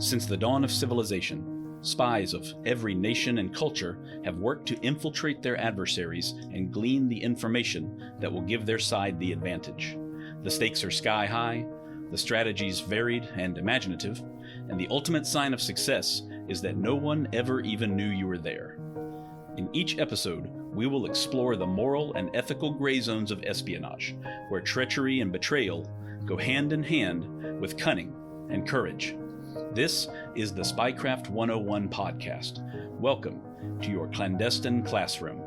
Since the dawn of civilization, spies of every nation and culture have worked to infiltrate their adversaries and glean the information that will give their side the advantage. The stakes are sky high, the strategies varied and imaginative, and the ultimate sign of success is that no one ever even knew you were there. In each episode, we will explore the moral and ethical gray zones of espionage, where treachery and betrayal go hand in hand with cunning and courage. This is the Spycraft 101 podcast. Welcome to your clandestine classroom.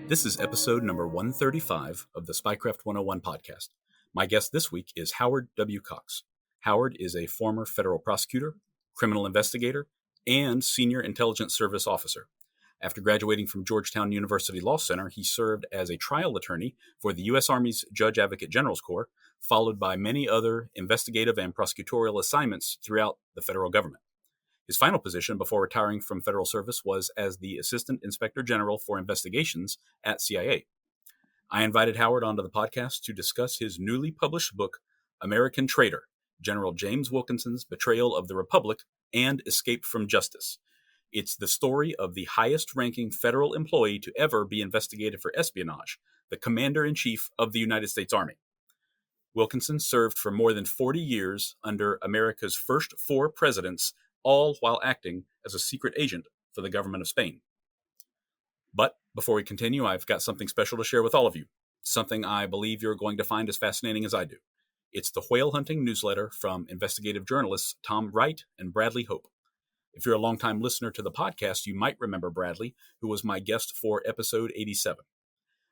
This is episode number 135 of the Spycraft 101 podcast. My guest this week is Howard W. Cox. Howard is a former federal prosecutor, criminal investigator, and senior intelligence service officer. After graduating from Georgetown University Law Center, he served as a trial attorney for the U.S. Army's Judge Advocate General's Corps, followed by many other investigative and prosecutorial assignments throughout the federal government. His final position before retiring from federal service was as the Assistant Inspector General for Investigations at CIA. I invited Howard onto the podcast to discuss his newly published book, American Traitor, General James Wilkinson's Betrayal of the Republic and Escape from Justice. It's the story of the highest-ranking federal employee to ever be investigated for espionage, the Commander-in-Chief of the United States Army. Wilkinson served for more than 40 years under America's first 4 presidents, all while acting as a secret agent for the government of Spain. But before we continue, I've got something special to share with all of you, something I believe you're going to find as fascinating as I do. It's the whale hunting newsletter from investigative journalists Tom Wright and Bradley Hope. If you're a longtime listener to the podcast, you might remember Bradley, who was my guest for episode 87.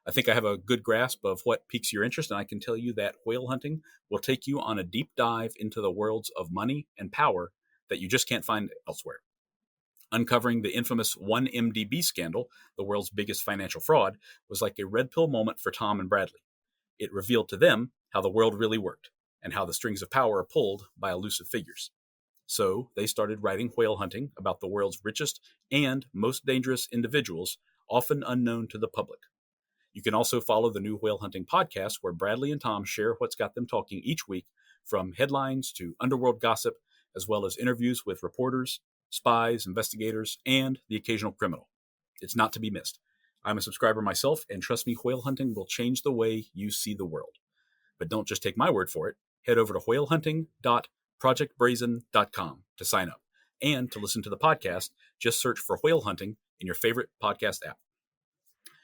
I think I have a good grasp of what piques your interest, and I can tell you that whale hunting will take you on a deep dive into the worlds of money and power that you just can't find elsewhere. Uncovering the infamous 1MDB scandal, the world's biggest financial fraud, was like a red pill moment for Tom and Bradley. It revealed to them how the world really worked, and how the strings of power are pulled by elusive figures. So they started writing whale hunting about the world's richest and most dangerous individuals, often unknown to the public. You can also follow the new whale hunting podcast, where Bradley and Tom share what's got them talking each week, from headlines to underworld gossip, as well as interviews with reporters, spies, investigators, and the occasional criminal. It's not to be missed. I'm a subscriber myself, and trust me, whale hunting will change the way you see the world. But don't just take my word for it. Head over to whalehunting.projectbrazen.com to sign up. And to listen to the podcast, just search for Whale Hunting in your favorite podcast app.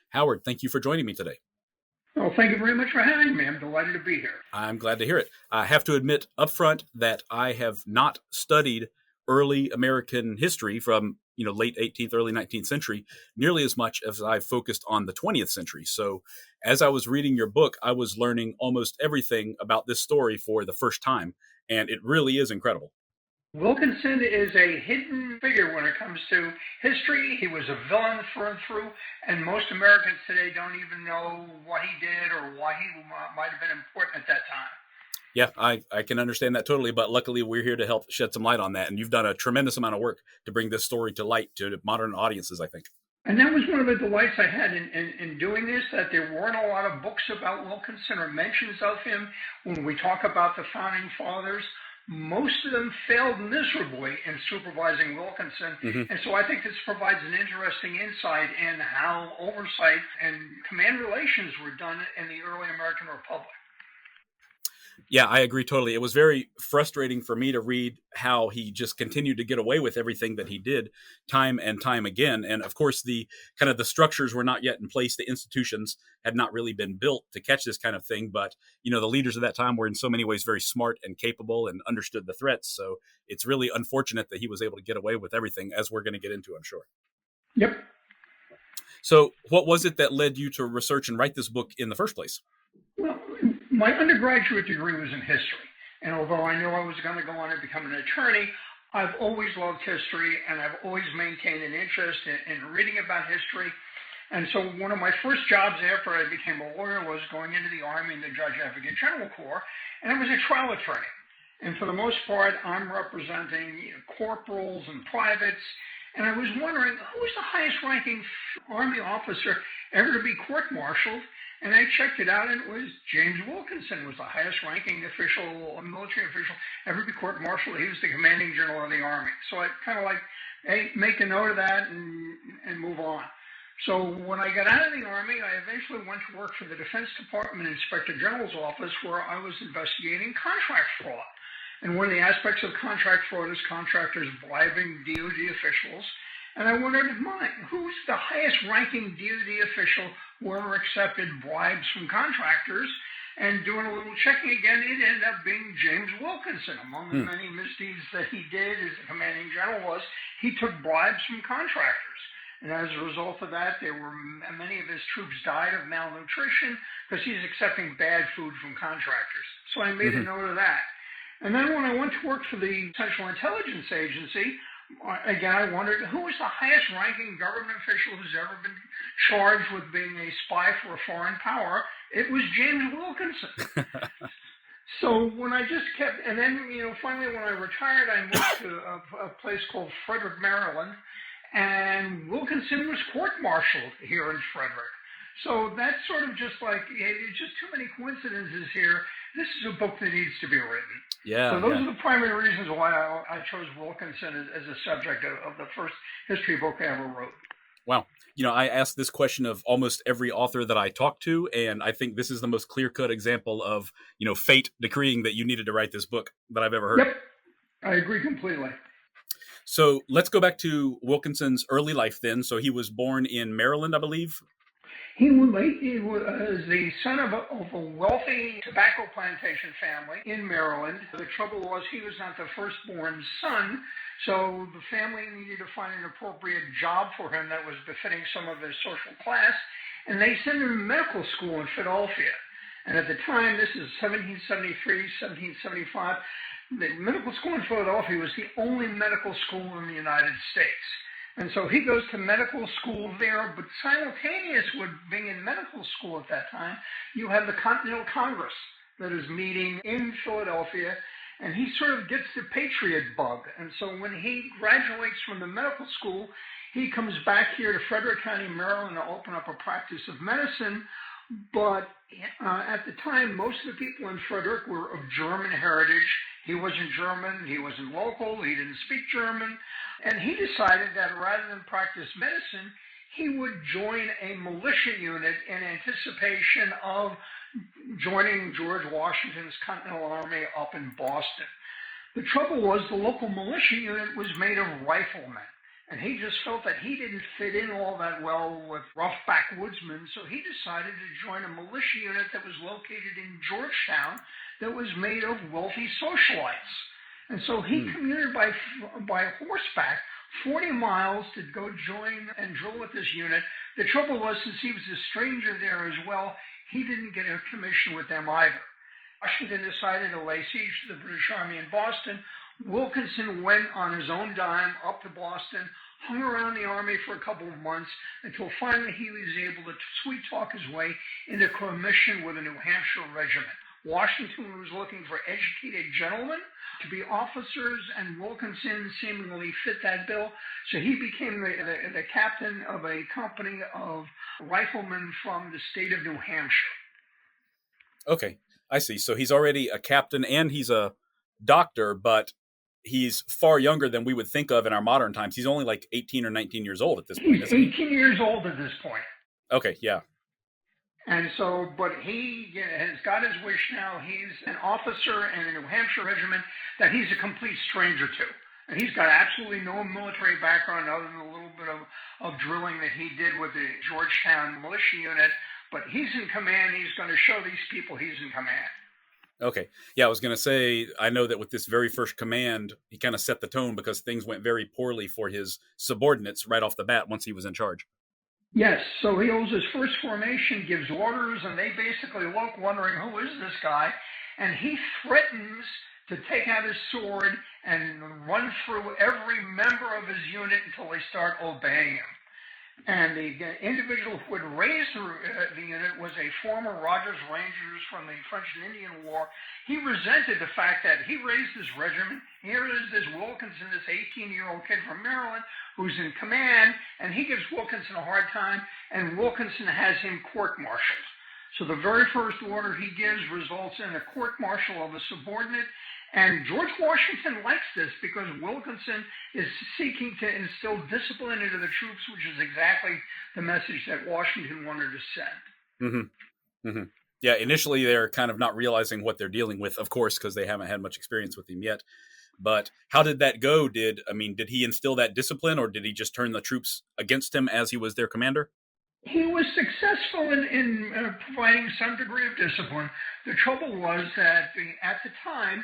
Howard, thank you for joining me today. Well, thank you very much for having me. I'm delighted to be here. I'm glad to hear it. I have to admit up front that I have not studied early American history from late 18th, early 19th century nearly as much as I've focused on the 20th century. So as I was reading your book, I was learning almost everything about this story for the first time, and it really is incredible. Wilkinson is a hidden figure when it comes to history. He was a villain through and through, and most Americans today don't even know what he did or why he might have been important at that time. Yeah, I can understand that totally, but luckily we're here to help shed some light on that, and you've done a tremendous amount of work to bring this story to light to modern audiences, I think. And that was one of the delights I had in doing this, that there weren't a lot of books about Wilkinson or mentions of him. When we talk about the founding fathers, most of them failed miserably in supervising Wilkinson. Mm-hmm. And so I think this provides an interesting insight in how oversight and command relations were done in the early American Republic. Yeah, I agree totally. It was very frustrating for me to read how he just continued to get away with everything that he did time and time again. And of course, the structures were not yet in place. The institutions had not really been built to catch this kind of thing. But, the leaders of that time were in so many ways very smart and capable and understood the threats. So it's really unfortunate that he was able to get away with everything, as we're going to get into, I'm sure. Yep. So what was it that led you to research and write this book in the first place? Well, my undergraduate degree was in history, and although I knew I was going to go on and become an attorney, I've always loved history, and I've always maintained an interest in reading about history. And so one of my first jobs after I became a lawyer was going into the Army in the Judge Advocate General Corps, and I was a trial attorney. And for the most part, I'm representing corporals and privates, And I was wondering, who was the highest ranking Army officer ever to be court-martialed? And I checked it out, and it was James Wilkinson was the highest ranking official, military official ever to be court-martialed. He was the commanding general of the Army. So I kind of like, hey, make a note of that and move on. So when I got out of the Army, I eventually went to work for the Defense Department Inspector General's office, where I was investigating contract fraud. And one of the aspects of contract fraud is contractors bribing DOD officials. And I wondered, who's the highest ranking DOD official who ever accepted bribes from contractors? And doing a little checking again, it ended up being James Wilkinson. Among the many misdeeds that he did as the commanding general was he took bribes from contractors. And as a result of that, many of his troops died of malnutrition because he's accepting bad food from contractors. So I made a note of that. And then when I went to work for the Central Intelligence Agency, again, I wondered, who was the highest ranking government official who's ever been charged with being a spy for a foreign power? It was James Wilkinson. So when I just kept, and then, finally when I retired, I moved to a place called Frederick, Maryland, and Wilkinson was court-martialed here in Frederick. So that's sort of just like, it's just too many coincidences here. This is a book that needs to be written. Yeah. So those are the primary reasons why I chose Wilkinson as a subject of the first history book I ever wrote. Wow. I asked this question of almost every author that I talked to, and I think this is the most clear-cut example of, fate decreeing that you needed to write this book that I've ever heard. Yep. I agree completely. So let's go back to Wilkinson's early life then. So he was born in Maryland, I believe. He was the son of a wealthy tobacco plantation family in Maryland. The trouble was he was not the firstborn son, so the family needed to find an appropriate job for him that was befitting some of his social class, and they sent him to medical school in Philadelphia. And at the time, this is 1773, 1775, the medical school in Philadelphia was the only medical school in the United States. And so he goes to medical school there, but simultaneous with being in medical school at that time, you have the Continental Congress that is meeting in Philadelphia, and he sort of gets the patriot bug. And so when he graduates from the medical school, he comes back here to Frederick County, Maryland, to open up a practice of medicine. But at the time, most of the people in Frederick were of German heritage. He wasn't German, he wasn't local, he didn't speak German, and he decided that rather than practice medicine, he would join a militia unit in anticipation of joining George Washington's Continental Army up in Boston. The trouble was the local militia unit was made of riflemen, and he just felt that he didn't fit in all that well with rough backwoodsmen, so he decided to join a militia unit that was located in Georgetown that was made of wealthy socialites. And so he commuted by horseback 40 miles to go join and drill with this unit. The trouble was, since he was a stranger there as well, he didn't get a commission with them either. Washington decided to lay siege to the British Army in Boston. Wilkinson went on his own dime up to Boston, hung around the Army for a couple of months until finally he was able to sweet-talk his way into commission with a New Hampshire regiment. Washington was looking for educated gentlemen to be officers, and Wilkinson seemingly fit that bill. So he became the captain of a company of riflemen from the state of New Hampshire. Okay, I see. So he's already a captain and he's a doctor, but he's far younger than we would think of in our modern times. He's only like 18 or 19 years old at this point. He's 18 years old at this point. Okay, yeah. And so, but he has got his wish now. He's an officer in a New Hampshire regiment that he's a complete stranger to. And he's got absolutely no military background other than a little bit of drilling that he did with the Georgetown militia unit. But he's in command. He's going to show these people he's in command. Okay. Yeah, I was going to say, I know that with this very first command, he kind of set the tone because things went very poorly for his subordinates right off the bat once he was in charge. Yes, so he holds his first formation, gives orders, and they basically look wondering, who is this guy? And he threatens to take out his sword and run through every member of his unit until they start obeying him. And the individual who had raised the unit was a former Rogers Rangers from the French and Indian War. He resented the fact that he raised his regiment. Here is this Wilkinson, this 18-year-old kid from Maryland, who's in command, and he gives Wilkinson a hard time, and Wilkinson has him court-martialed. So the very first order he gives results in a court-martial of a subordinate. And George Washington likes this because Wilkinson is seeking to instill discipline into the troops, which is exactly the message that Washington wanted to send. Mm-hmm. Mm-hmm. Yeah, initially they're kind of not realizing what they're dealing with, of course, because they haven't had much experience with him yet. But how did that go? Did he instill that discipline, or did he just turn the troops against him as he was their commander? He was successful in providing some degree of discipline. The trouble was that at the time,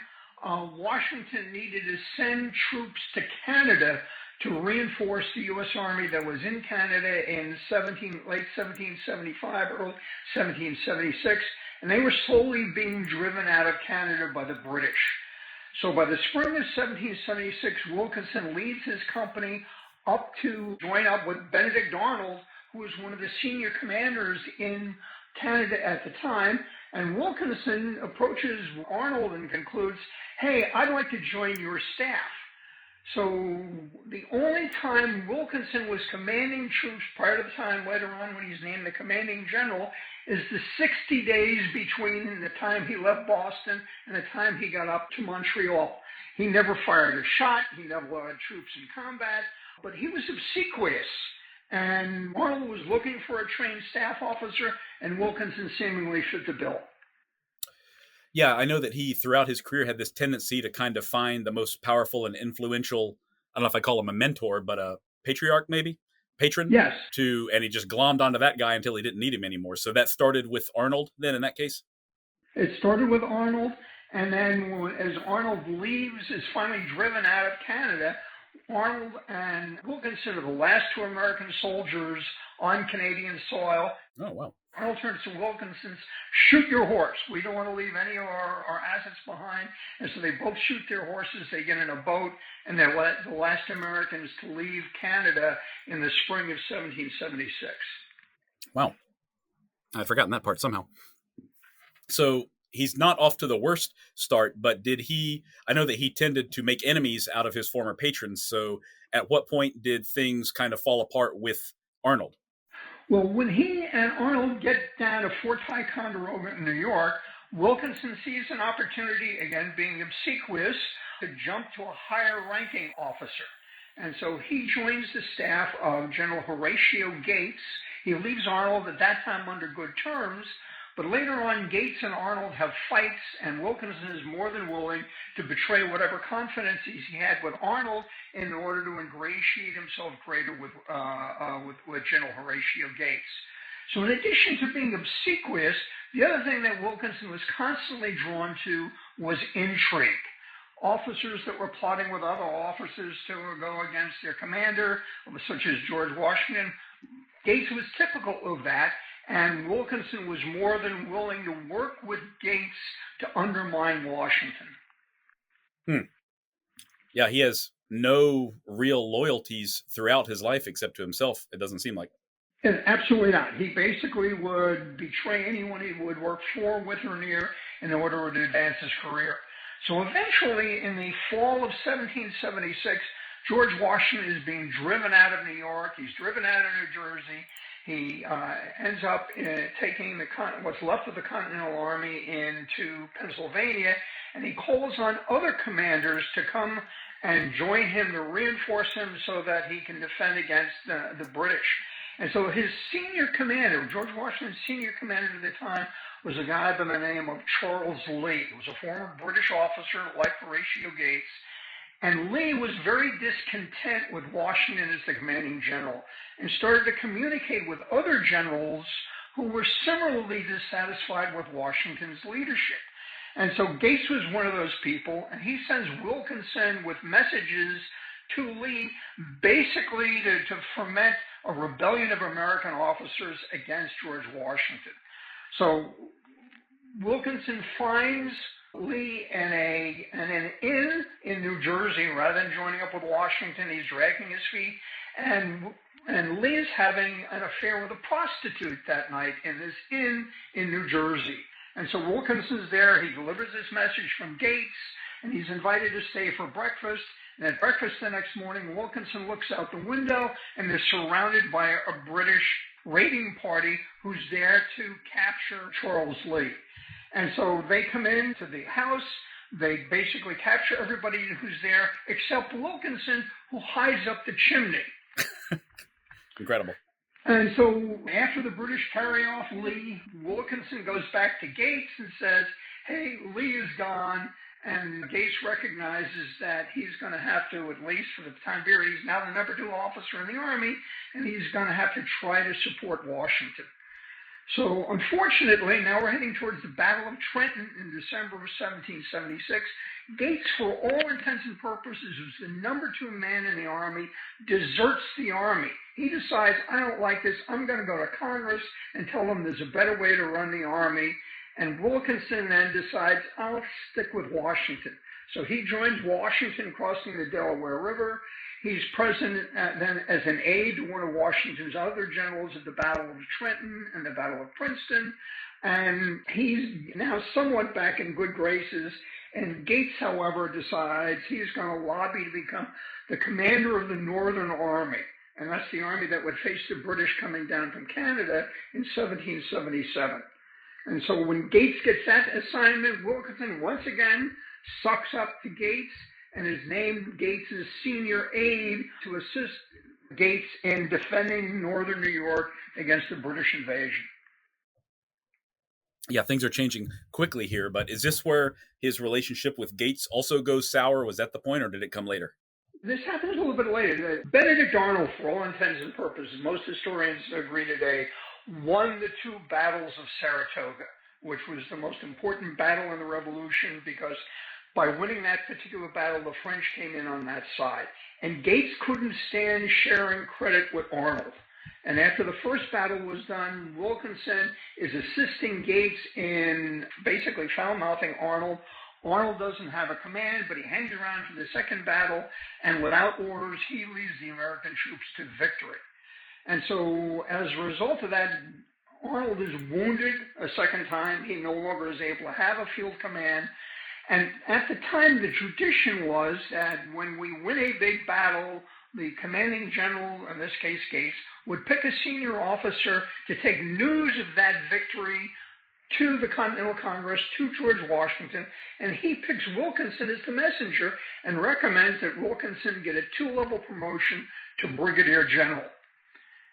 Washington needed to send troops to Canada to reinforce the U.S. Army that was in Canada in late 1775, early 1776, and they were slowly being driven out of Canada by the British. So by the spring of 1776, Wilkinson leads his company up to join up with Benedict Arnold, who was one of the senior commanders in Canada at the time. And Wilkinson approaches Arnold and concludes, hey, I'd like to join your staff. So the only time Wilkinson was commanding troops prior to the time later on when he's named the commanding general is the 60 days between the time he left Boston and the time he got up to Montreal. He never fired a shot. He never led troops in combat, but he was obsequious. And Arnold was looking for a trained staff officer, and Wilkinson seemingly fit the bill. Yeah, I know that he, throughout his career, had this tendency to kind of find the most powerful and influential, I don't know if I call him a mentor, but a patriarch maybe? Patron? Yes. And he just glommed onto that guy until he didn't need him anymore. So that started with Arnold then in that case? It started with Arnold, and then as Arnold is finally driven out of Canada, Arnold and Wilkinson are the last two American soldiers on Canadian soil. Oh, wow. Arnold turns to Wilkinson, shoot your horse. We don't want to leave any of our assets behind. And so they both shoot their horses. They get in a boat, and they're the last Americans to leave Canada in the spring of 1776. Wow. I'd forgotten that part somehow. So he's not off to the worst start, but I know that he tended to make enemies out of his former patrons. So at what point did things kind of fall apart with Arnold? Well, when he and Arnold get down to Fort Ticonderoga in New York, Wilkinson sees an opportunity, again being obsequious, to jump to a higher ranking officer. And so he joins the staff of General Horatio Gates. He leaves Arnold at that time under good terms, but later on, Gates and Arnold have fights, and Wilkinson is more than willing to betray whatever confidences he had with Arnold in order to ingratiate himself greater with General Horatio Gates. So in addition to being obsequious, the other thing that Wilkinson was constantly drawn to was intrigue. Officers that were plotting with other officers to go against their commander, such as George Washington. Gates was typical of that. And Wilkinson was more than willing to work with Gates to undermine Washington. Yeah, he has no real loyalties throughout his life except to himself, it doesn't seem like. Absolutely not. He basically would betray anyone he would work for, with, or near in order to advance his career. So eventually, in the fall of 1776, George Washington is being driven out of New York. He's driven out of New Jersey. He ends up taking what's left of the Continental Army into Pennsylvania, and he calls on other commanders to come and join him to reinforce him so that he can defend against the British. And so his senior commander, George Washington's senior commander at the time, was a guy by the name of Charles Lee. He was a former British officer like Horatio Gates. And Lee was very discontent with Washington as the commanding general and started to communicate with other generals who were similarly dissatisfied with Washington's leadership. And so Gates was one of those people, and he sends Wilkinson with messages to Lee basically to foment a rebellion of American officers against George Washington. So Wilkinson finds Lee in an inn in New Jersey. Rather than joining up with Washington, he's dragging his feet, and Lee is having an affair with a prostitute that night in this inn in New Jersey. And so Wilkinson's there. He delivers this message from Gates, and he's invited to stay for breakfast. And at breakfast the next morning, Wilkinson looks out the window, and they're surrounded by a British raiding party who's there to capture Charles Lee. And so they come into the house. They basically capture everybody who's there except Wilkinson, who hides up the chimney. Incredible. And so after the British carry off Lee, Wilkinson goes back to Gates and says, hey, Lee is gone. And Gates recognizes that he's going to have to, at least for the time being, he's now the number 2 officer in the Army, and he's going to have to try to support Washington. So unfortunately, now we're heading towards the Battle of Trenton in December of 1776. Gates, for all intents and purposes, who's the number 2 man in the Army, deserts the Army. He decides, I don't like this, I'm going to go to Congress and tell them there's a better way to run the Army. And Wilkinson then decides, I'll stick with Washington. So he joins Washington crossing the Delaware River. He's present then as an aide to one of Washington's other generals at the Battle of Trenton and the Battle of Princeton. And he's now somewhat back in good graces. And Gates, however, decides he's going to lobby to become the commander of the Northern Army. And that's the army that would face the British coming down from Canada in 1777. And so when Gates gets that assignment, Wilkinson once again sucks up to Gates and is named Gates's senior aide to assist Gates in defending northern New York against the British invasion. Yeah, things are changing quickly here, but is this where his relationship with Gates also goes sour? Was that the point, or did it come later? This happens a little bit later. Benedict Arnold, for all intents and purposes, most historians agree today, won the 2 battles of Saratoga, which was the most important battle in the Revolution because by winning that particular battle, the French came in on that side. And Gates couldn't stand sharing credit with Arnold. And after the first battle was done, Wilkinson is assisting Gates in basically foul-mouthing Arnold. Arnold doesn't have a command, but he hangs around for the second battle, and without orders, he leads the American troops to victory. And so as a result of that, Arnold is wounded a second time. He no longer is able to have a field command. And at the time, the tradition was that when we win a big battle, the commanding general, in this case Gates, would pick a senior officer to take news of that victory to the Continental Congress, to George Washington, and he picks Wilkinson as the messenger and recommends that Wilkinson get a 2-level promotion to brigadier general.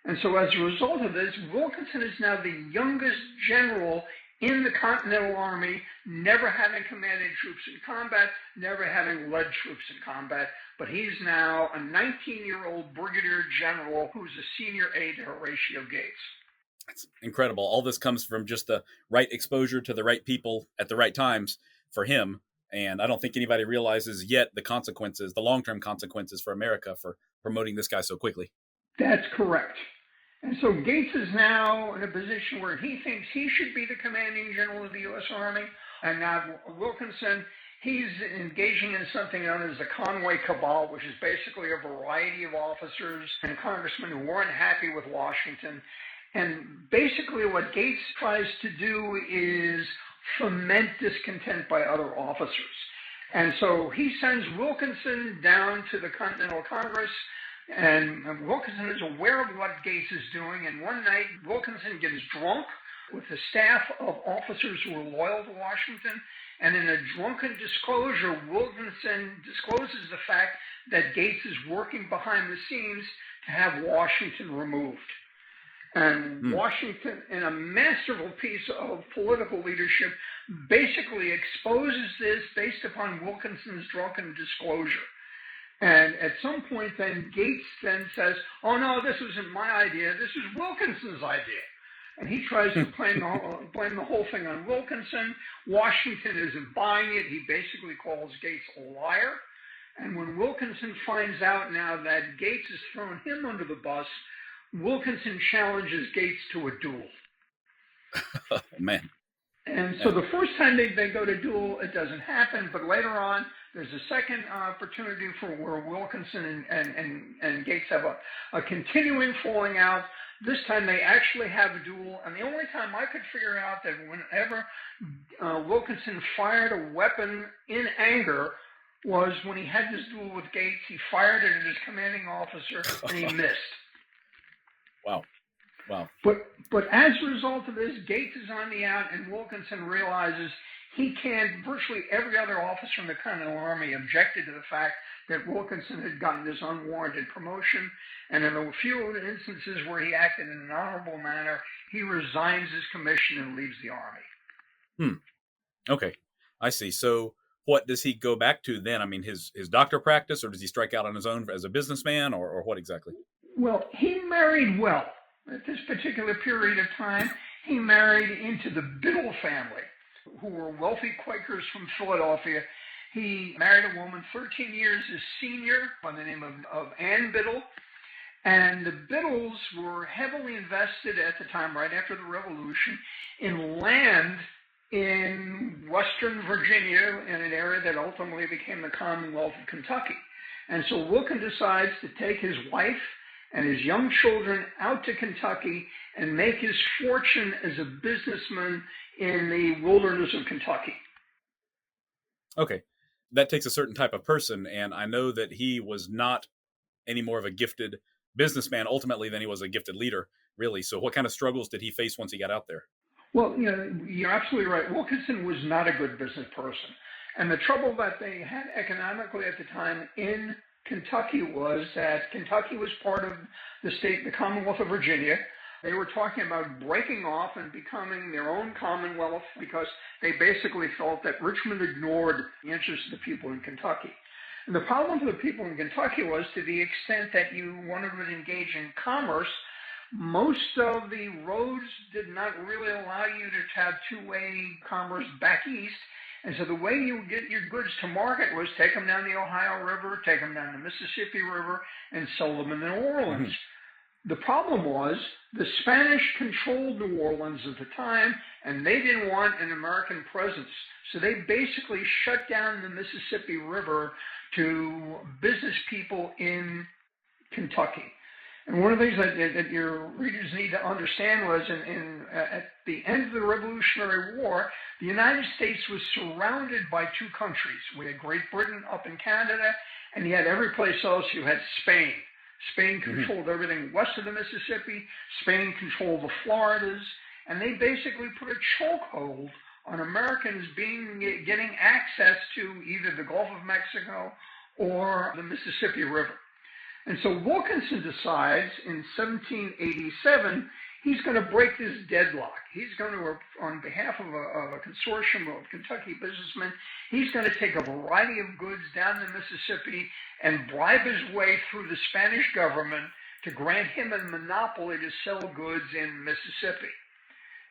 And so as a result of this, Wilkinson is now the youngest general in the Continental Army, never having commanded troops in combat, never having led troops in combat, but he's now a 19-year-old brigadier general who's a senior aide to Horatio Gates. That's incredible. All this comes from just the right exposure to the right people at the right times for him. And I don't think anybody realizes yet the consequences, the long-term consequences for America for promoting this guy so quickly. That's correct. And so Gates is now in a position where he thinks he should be the commanding general of the U.S. Army. And now Wilkinson, he's engaging in something known as the Conway Cabal, which is basically a variety of officers and congressmen who weren't happy with Washington. And basically what Gates tries to do is foment discontent by other officers. And so he sends Wilkinson down to the Continental Congress, and Wilkinson is aware of what Gates is doing. And one night, Wilkinson gets drunk with the staff of officers who are loyal to Washington. And in a drunken disclosure, Wilkinson discloses the fact that Gates is working behind the scenes to have Washington removed. And Washington, in a masterful piece of political leadership, basically exposes this based upon Wilkinson's drunken disclosure. And at some point then, Gates then says, oh no, this wasn't my idea, this is Wilkinson's idea. And he tries to blame the whole thing on Wilkinson. Washington isn't buying it. He basically calls Gates a liar. And when Wilkinson finds out now that Gates has thrown him under the bus, Wilkinson challenges Gates to a duel. Oh, man. And so the first time they go to duel, it doesn't happen. But later on, there's a second opportunity for where Wilkinson and Gates have a continuing falling out. This time they actually have a duel. And the only time I could figure out that whenever Wilkinson fired a weapon in anger was when he had this duel with Gates. He fired it at his commanding officer and he missed. Wow. But as a result of this, Gates is on the out, and Wilkinson realizes he can't. Virtually every other officer in the Continental Army objected to the fact that Wilkinson had gotten this unwarranted promotion, and in a few instances where he acted in an honorable manner, he resigns his commission and leaves the Army. Okay, I see. So what does he go back to then? I mean, his doctor practice, or does he strike out on his own as a businessman, or what exactly? Well, he married well. At this particular period of time, he married into the Biddle family, who were wealthy Quakers from Philadelphia. He married a woman 13 years his senior by the name of Ann Biddle. And the Biddles were heavily invested at the time, right after the Revolution, in land in western Virginia, in an area that ultimately became the Commonwealth of Kentucky. And so Wilkins decides to take his wife and his young children out to Kentucky and make his fortune as a businessman in the wilderness of Kentucky. Okay, that takes a certain type of person, and I know that he was not any more of a gifted businessman ultimately than he was a gifted leader, really. So what kind of struggles did he face once he got out there? Well, you're absolutely right. Wilkinson was not a good business person. And the trouble that they had economically at the time in Kentucky was that Kentucky was part of the Commonwealth of Virginia. They were talking about breaking off and becoming their own Commonwealth because they basically felt that Richmond ignored the interests of the people in Kentucky. And the problem for the people in Kentucky was, to the extent that you wanted to engage in commerce, most of the roads did not really allow you to have two-way commerce back east. And so the way you get your goods to market was take them down the Ohio River, take them down the Mississippi River, and sell them in New Orleans. Mm-hmm. The problem was the Spanish controlled New Orleans at the time, and they didn't want an American presence. So they basically shut down the Mississippi River to business people in Kentucky. And one of the things that your readers need to understand was at the end of the Revolutionary War, the United States was surrounded by two countries. We had Great Britain up in Canada, and you had every place else. You had Spain. Spain controlled everything west of the Mississippi. Spain controlled the Floridas, and they basically put a chokehold on Americans getting access to either the Gulf of Mexico or the Mississippi River. And so Wilkinson decides in 1787 he's going to break this deadlock. He's going to, on behalf of a consortium of Kentucky businessmen, he's going to take a variety of goods down the Mississippi and bribe his way through the Spanish government to grant him a monopoly to sell goods in Mississippi.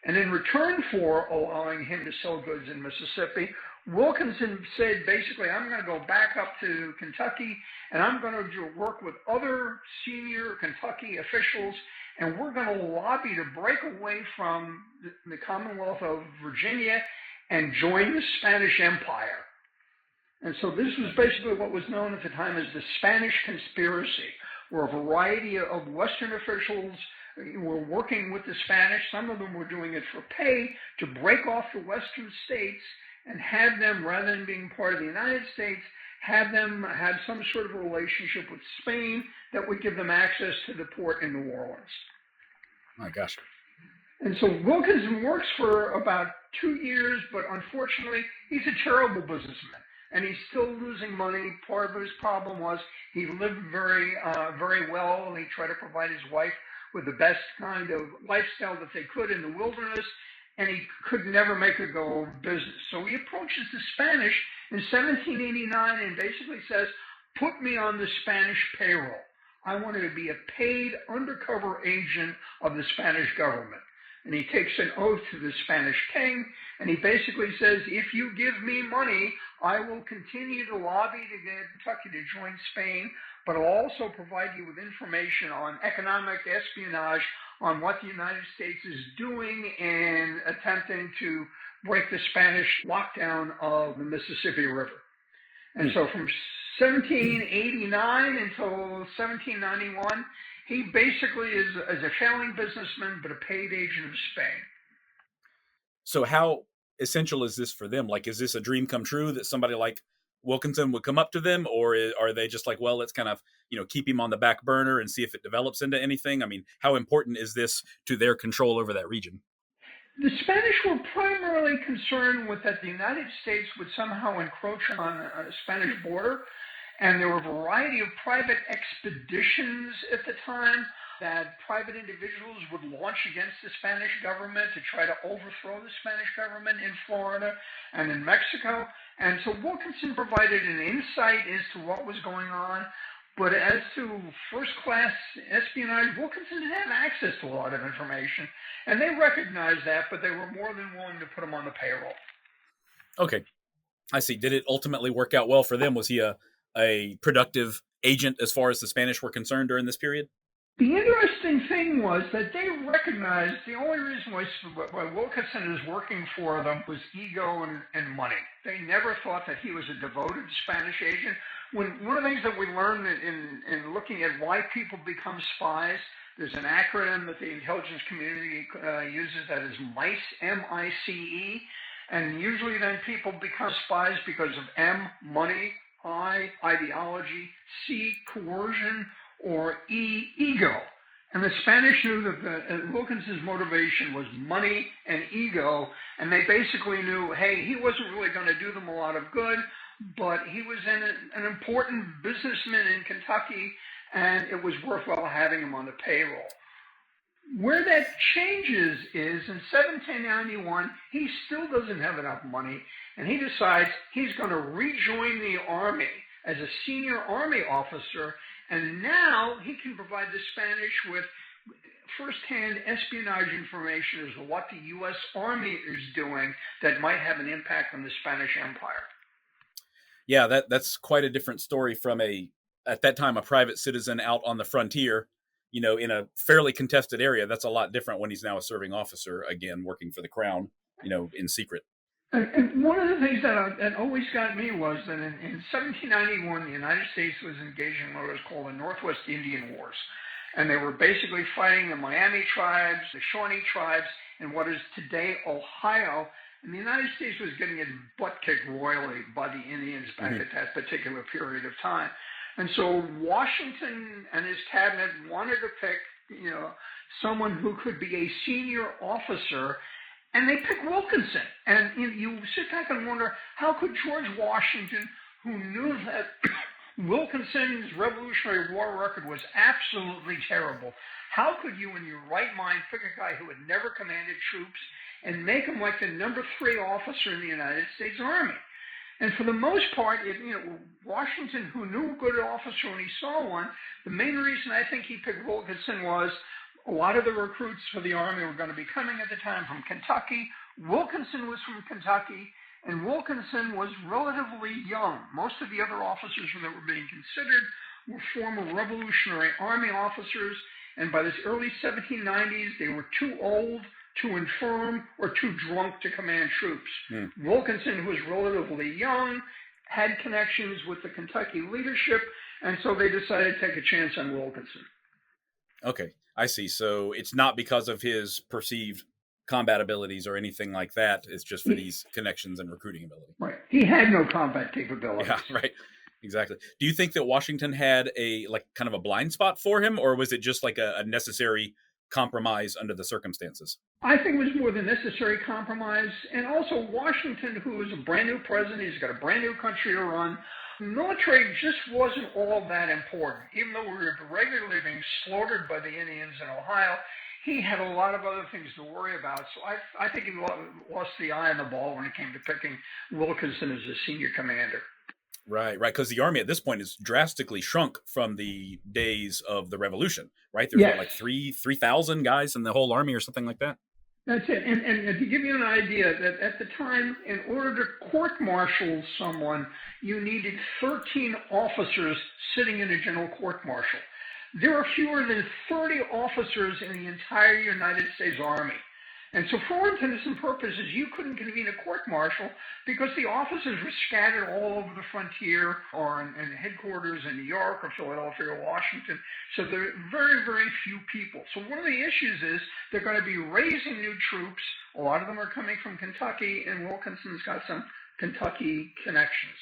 And in return for allowing him to sell goods in Mississippi, Wilkinson said, basically, I'm going to go back up to Kentucky, and I'm going to work with other senior Kentucky officials, and we're going to lobby to break away from the Commonwealth of Virginia and join the Spanish Empire. And so this was basically what was known at the time as the Spanish Conspiracy, where a variety of Western officials were working with the Spanish. Some of them were doing it for pay to break off the Western states and have them, rather than being part of the United States, have them have some sort of a relationship with Spain that would give them access to the port in New Orleans. My gosh. And so Wilkinson works for about 2 years, but unfortunately, he's a terrible businessman, and he's still losing money. Part of his problem was he lived very well, and he tried to provide his wife with the best kind of lifestyle that they could in the wilderness, and he could never make a go of business. So he approaches the Spanish in 1789 and basically says, put me on the Spanish payroll. I wanted to be a paid undercover agent of the Spanish government. And he takes an oath to the Spanish king, and he basically says, if you give me money, I will continue to lobby to get Kentucky to join Spain, but I'll also provide you with information on economic espionage, on what the United States is doing in attempting to break the Spanish lockdown of the Mississippi River. And so from 1789 until 1791, he basically is a failing businessman, but a paid agent of Spain. So how essential is this for them? Like, is this a dream come true that somebody like Wilkinson would come up to them, or are they just like, well, let's kind of, keep him on the back burner and see if it develops into anything? I mean, how important is this to their control over that region? The Spanish were primarily concerned with that the United States would somehow encroach on a Spanish border, and there were a variety of private expeditions at the time that private individuals would launch against the Spanish government to try to overthrow the Spanish government in Florida and in Mexico. And so Wilkinson provided an insight as to what was going on. But as to first-class espionage, Wilkinson didn't have access to a lot of information, and they recognized that, but they were more than willing to put him on the payroll. Okay, I see. Did it ultimately work out well for them? Was he a productive agent as far as the Spanish were concerned during this period? The interesting thing was that they recognized the only reason why Wilkinson is working for them was ego and money. They never thought that he was a devoted Spanish agent. One of the things that we learned in looking at why people become spies, there's an acronym that the intelligence community uses that is MICE, M-I-C-E, and usually then people become spies because of M, money, I, ideology, C, coercion, or E, ego. And the Spanish knew that Wilkinson's motivation was money and ego, and they basically knew, hey, he wasn't really going to do them a lot of good, but he was an important businessman in Kentucky, and it was worthwhile having him on the payroll. Where that changes is in 1791, he still doesn't have enough money, and he decides he's going to rejoin the Army as a senior Army officer, and now he can provide the Spanish with first-hand espionage information as to what the U.S. Army is doing that might have an impact on the Spanish Empire. Yeah, that's quite a different story from at that time, a private citizen out on the frontier, in a fairly contested area. That's a lot different when he's now a serving officer, again, working for the crown, in secret. And one of the things that always got me was that in 1791, the United States was engaging in what was called the Northwest Indian Wars. And they were basically fighting the Miami tribes, the Shawnee tribes, in what is today Ohio. And the United States was getting its butt kicked royally by the Indians back at that particular period of time. And so Washington and his cabinet wanted to pick, someone who could be a senior officer, and they picked Wilkinson. And you sit back and wonder, how could George Washington, who knew that Wilkinson's Revolutionary War record was absolutely terrible, how could you in your right mind pick a guy who had never commanded troops and make him like the number 3 officer in the United States Army? And for the most part, Washington, who knew a good officer when he saw one, the main reason I think he picked Wilkinson was a lot of the recruits for the Army were going to be coming at the time from Kentucky. Wilkinson was from Kentucky, and Wilkinson was relatively young. Most of the other officers that were being considered were former Revolutionary Army officers, and by the early 1790s, they were too old, too infirm, or too drunk to command troops. Wilkinson, who was relatively young, had connections with the Kentucky leadership, and so they decided to take a chance on Wilkinson. Okay, I see. So it's not because of his perceived combat abilities or anything like that. It's just for these connections and recruiting ability. Right. He had no combat capabilities. Yeah, right. Exactly. Do you think that Washington had kind of a blind spot for him, or was it just like a necessary compromise under the circumstances? I think it was more than necessary compromise. And also Washington, who is a brand new president, he's got a brand new country to run. The military just wasn't all that important. Even though we were regularly being slaughtered by the Indians in Ohio, he had a lot of other things to worry about. So I think he lost the eye on the ball when it came to picking Wilkinson as a senior commander. Right. Because the Army at this point is drastically shrunk from the days of the Revolution, right? There's like 3,000 guys in the whole Army or something like that. That's it. And to give you an idea, that at the time, in order to court-martial someone, you needed 13 officers sitting in a general court-martial. There are fewer than 30 officers in the entire United States Army. And so for all intents and purposes, you couldn't convene a court-martial because the offices were scattered all over the frontier or in headquarters in New York or Philadelphia or Washington. So there are very, very few people. So one of the issues is they're going to be raising new troops. A lot of them are coming from Kentucky, and Wilkinson's got some Kentucky connections.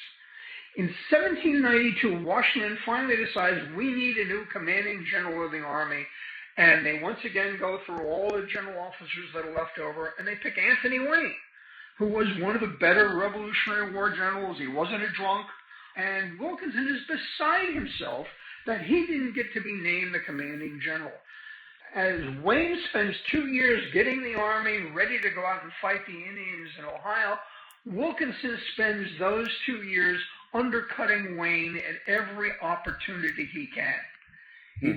In 1792, Washington finally decides we need a new commanding general of the Army. And they once again go through all the general officers that are left over, and they pick Anthony Wayne, who was one of the better Revolutionary War generals. He wasn't a drunk. And Wilkinson is beside himself that he didn't get to be named the commanding general. As Wayne spends 2 years getting the Army ready to go out and fight the Indians in Ohio, Wilkinson spends those 2 years undercutting Wayne at every opportunity he can. He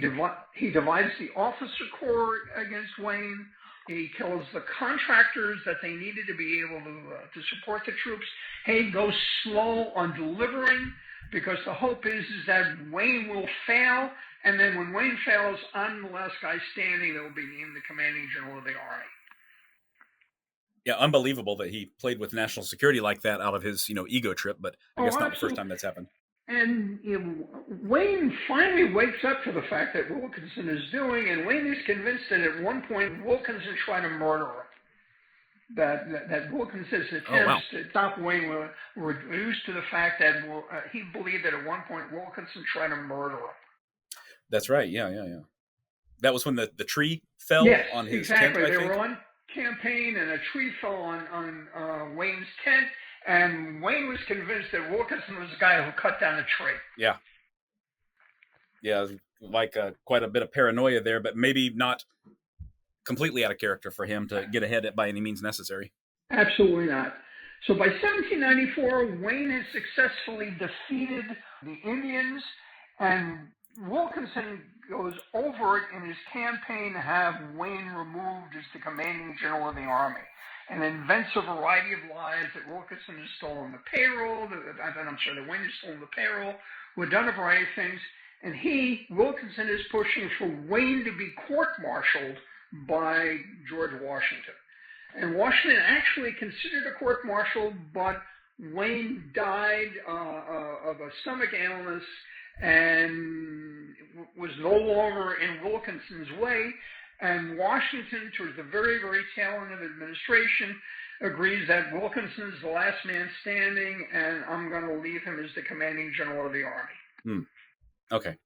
divides the officer corps against Wayne. He tells the contractors that they needed to be able to support the troops, hey, go slow on delivering, because the hope is that Wayne will fail, and then when Wayne fails, I'm the last guy standing that will be named the commanding general of the Army. Yeah, unbelievable that he played with national security like that out of his, ego trip, but I guess not the first time that's happened. And Wayne finally wakes up to the fact that Wilkinson is doing, and Wayne is convinced that at one point Wilkinson tried to murder him. That Wilkinson's attempts to stop Wayne were reduced to the fact that he believed that at one point Wilkinson tried to murder him. That's right. Yeah. That was when the tree fell on his tent, I think. They were on campaign, and a tree fell on Wayne's tent. And Wayne was convinced that Wilkinson was the guy who cut down the tree. Yeah. Yeah, like quite a bit of paranoia there, but maybe not completely out of character for him to get ahead by any means necessary. Absolutely not. So by 1794, Wayne has successfully defeated the Indians, and Wilkinson goes over it in his campaign to have Wayne removed as the commanding general of the Army, and invents a variety of lies that Wilkinson has stolen the payroll, that Wayne has stolen the payroll, who had done a variety of things, and Wilkinson is pushing for Wayne to be court-martialed by George Washington. And Washington actually considered a court-martial, but Wayne died of a stomach illness and was no longer in Wilkinson's way. And Washington, towards the very, very tail end of administration, agrees that Wilkinson is the last man standing, and I'm going to leave him as the commanding general of the Army. Okay.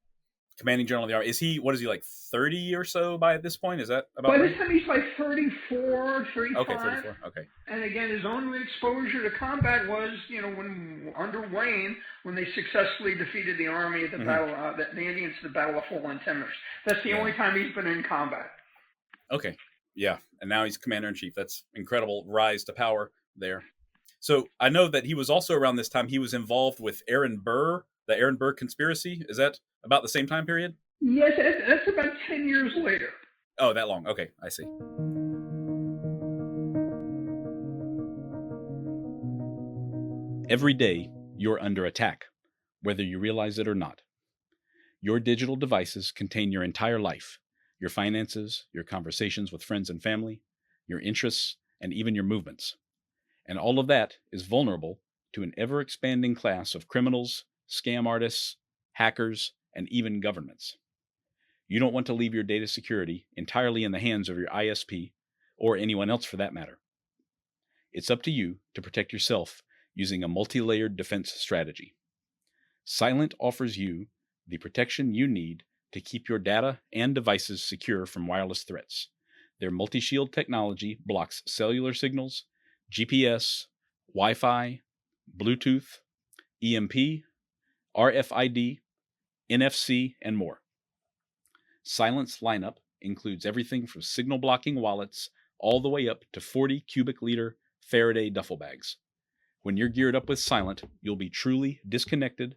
Commanding general of the Army. What is he, like 30 or so by this point? Is that about right? By this time he's like 34, 35. Okay, 34. Okay. And again, his only exposure to combat was, when under Wayne, when they successfully defeated the army at the battle, the Indians at the Battle of Fallen Timbers. That's the only time he's been in combat. Okay. Yeah. And now he's commander-in-chief. That's incredible rise to power there. So I know that he was also around this time, he was involved with Aaron Burr, the Aaron Burr conspiracy. Is that about the same time period? Yes, that's about 10 years later. Oh, that long. Okay, I see. Every day, you're under attack, whether you realize it or not. Your digital devices contain your entire life, your finances, your conversations with friends and family, your interests, and even your movements. And all of that is vulnerable to an ever-expanding class of criminals, scam artists, hackers, and even governments. You don't want to leave your data security entirely in the hands of your ISP, or anyone else for that matter. It's up to you to protect yourself using a multi-layered defense strategy. Silent offers you the protection you need to keep your data and devices secure from wireless threats. Their multi-shield technology blocks cellular signals, GPS, Wi-Fi, Bluetooth, EMP, RFID, NFC, and more. Silent's lineup includes everything from signal blocking wallets all the way up to 40 cubic liter Faraday duffel bags. When you're geared up with Silent, you'll be truly disconnected,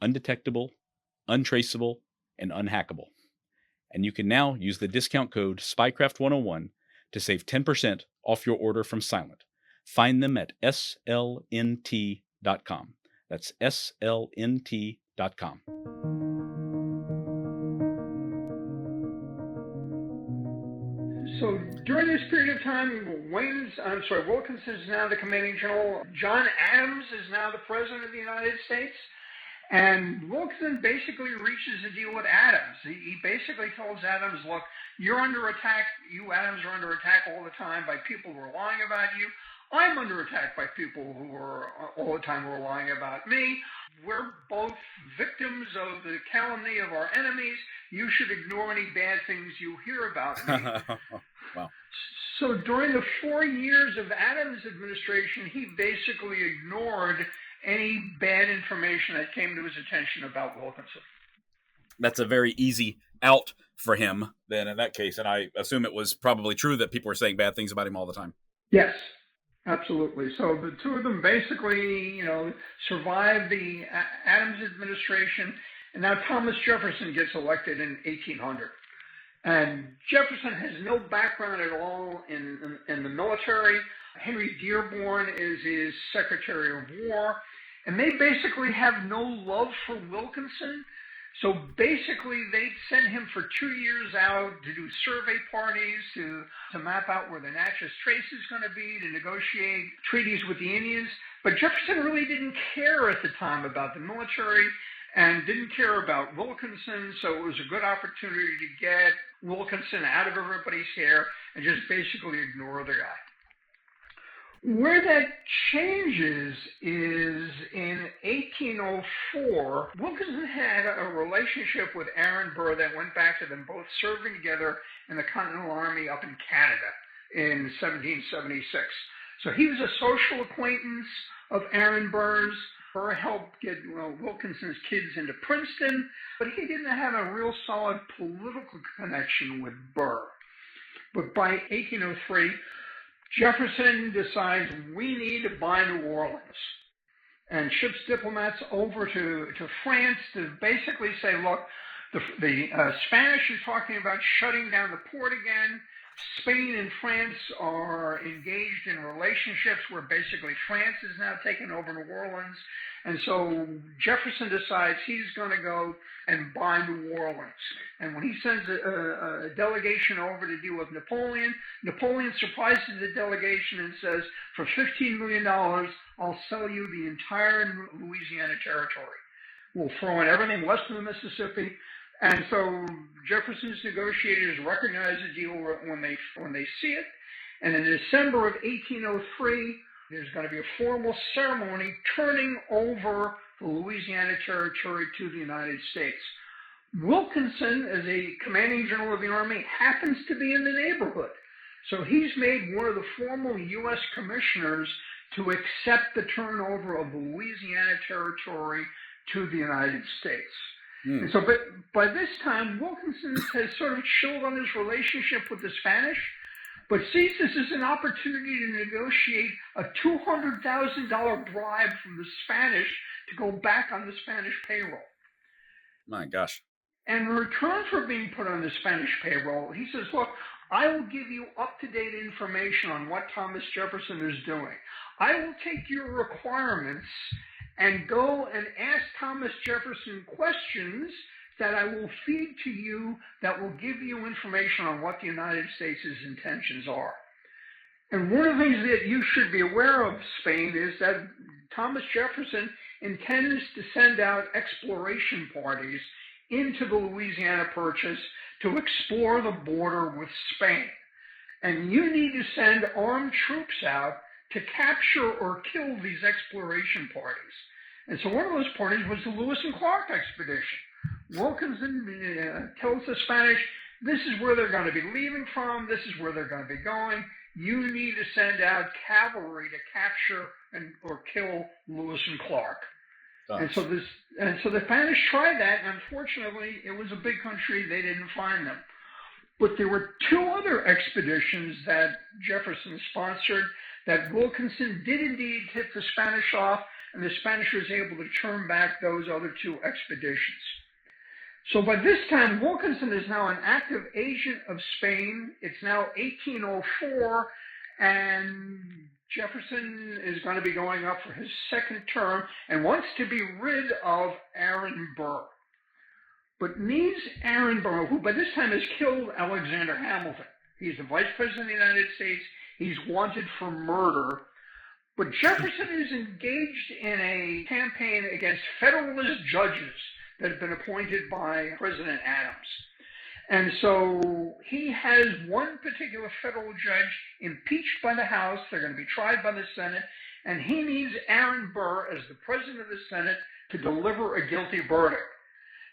undetectable, untraceable, and unhackable. And you can now use the discount code Spycraft101 to save 10% off your order from Silent. Find them at slnt.com. That's slnt.com. So during this period of time, Wilkinson is now the commanding general. John Adams is now the president of the United States. And Wilkinson basically reaches a deal with Adams. He basically tells Adams, look, you're under attack. You, Adams, are under attack all the time by people who are lying about you. I'm under attack by people who are all the time who are lying about me. We're both victims of the calumny of our enemies. You should ignore any bad things you hear about me. Wow. So during the 4 years of Adams' administration, he basically ignored any bad information that came to his attention about Wilkinson. That's a very easy out for him then in that case. And I assume it was probably true that people were saying bad things about him all the time. Yes, absolutely. So the two of them basically, survived the Adams administration. And now Thomas Jefferson gets elected in 1800. And Jefferson has no background at all in the military. Henry Dearborn is his Secretary of War, and they basically have no love for Wilkinson. So basically, they send him for 2 years out to do survey parties, to map out where the Natchez Trace is going to be, to negotiate treaties with the Indians. But Jefferson really didn't care at the time about the military and didn't care about Wilkinson, so it was a good opportunity to get Wilkinson out of everybody's hair and just basically ignore the guy. Where that changes is in 1804, Wilkinson had a relationship with Aaron Burr that went back to them both serving together in the Continental Army up in Canada in 1776. So he was a social acquaintance of Aaron Burr's. Burr helped get Wilkinson's kids into Princeton, but he didn't have a real solid political connection with Burr. But by 1803, Jefferson decides we need to buy New Orleans and ships diplomats over to France to basically say, look, the Spanish are talking about shutting down the port again. Spain and France are engaged in relationships where basically France is now taking over New Orleans. And so Jefferson decides he's going to go and buy New Orleans. And when he sends a delegation over to deal with Napoleon, Napoleon surprises the delegation and says, for $15 million, I'll sell you the entire Louisiana territory. We'll throw in everything west of the Mississippi. And so Jefferson's negotiators recognize the deal when they see it. And in December of 1803, there's going to be a formal ceremony turning over the Louisiana territory to the United States. Wilkinson, as a commanding general of the Army, happens to be in the neighborhood. So he's made one of the formal U.S. commissioners to accept the turnover of the Louisiana territory to the United States. And so, but by this time, Wilkinson has sort of chilled on his relationship with the Spanish, but sees this as an opportunity to negotiate a $200,000 bribe from the Spanish to go back on the Spanish payroll. My gosh. And in return for being put on the Spanish payroll, he says, look, I will give you up-to-date information on what Thomas Jefferson is doing. I will take your requirements and go and ask Thomas Jefferson questions that I will feed to you that will give you information on what the United States' intentions are. And one of the things that you should be aware of, Spain, is that Thomas Jefferson intends to send out exploration parties into the Louisiana Purchase to explore the border with Spain. And you need to send armed troops out to capture or kill these exploration parties. And so one of those parties was the Lewis and Clark expedition. Wilkinson tells the Spanish, this is where they're going to be leaving from, this is where they're going to be going. You need to send out cavalry to capture or kill Lewis and Clark. And so the Spanish tried that, and unfortunately, it was a big country, they didn't find them. But there were two other expeditions that Jefferson sponsored that Wilkinson did indeed tip the Spanish off, and the Spanish was able to turn back those other two expeditions. So by this time, Wilkinson is now an active agent of Spain. It's now 1804, and Jefferson is going to be going up for his second term and wants to be rid of Aaron Burr. But needs Aaron Burr, who by this time has killed Alexander Hamilton. He's the vice president of the United States. He's wanted for murder. But Jefferson is engaged in a campaign against Federalist judges that have been appointed by President Adams. And so he has one particular federal judge impeached by the House. They're going to be tried by the Senate. And he needs Aaron Burr as the president of the Senate to deliver a guilty verdict.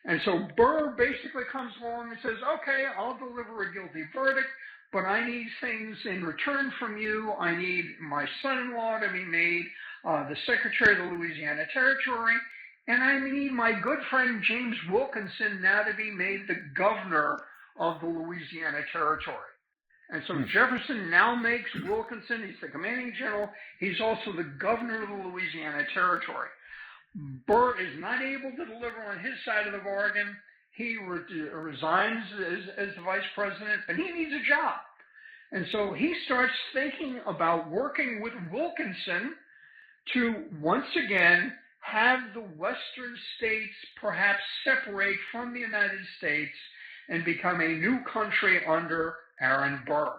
And so Burr basically comes along and says, okay, I'll deliver a guilty verdict, but I need things in return from you. I need my son-in-law to be made the Secretary of the Louisiana Territory, and I need my good friend James Wilkinson now to be made the governor of the Louisiana Territory. And so Jefferson now makes Wilkinson, he's the commanding general, he's also the governor of the Louisiana Territory. Burr is not able to deliver on his side of the bargain. He resigns as the vice president, but he needs a job. And so he starts thinking about working with Wilkinson to once again have the Western states perhaps separate from the United States and become a new country under Aaron Burr.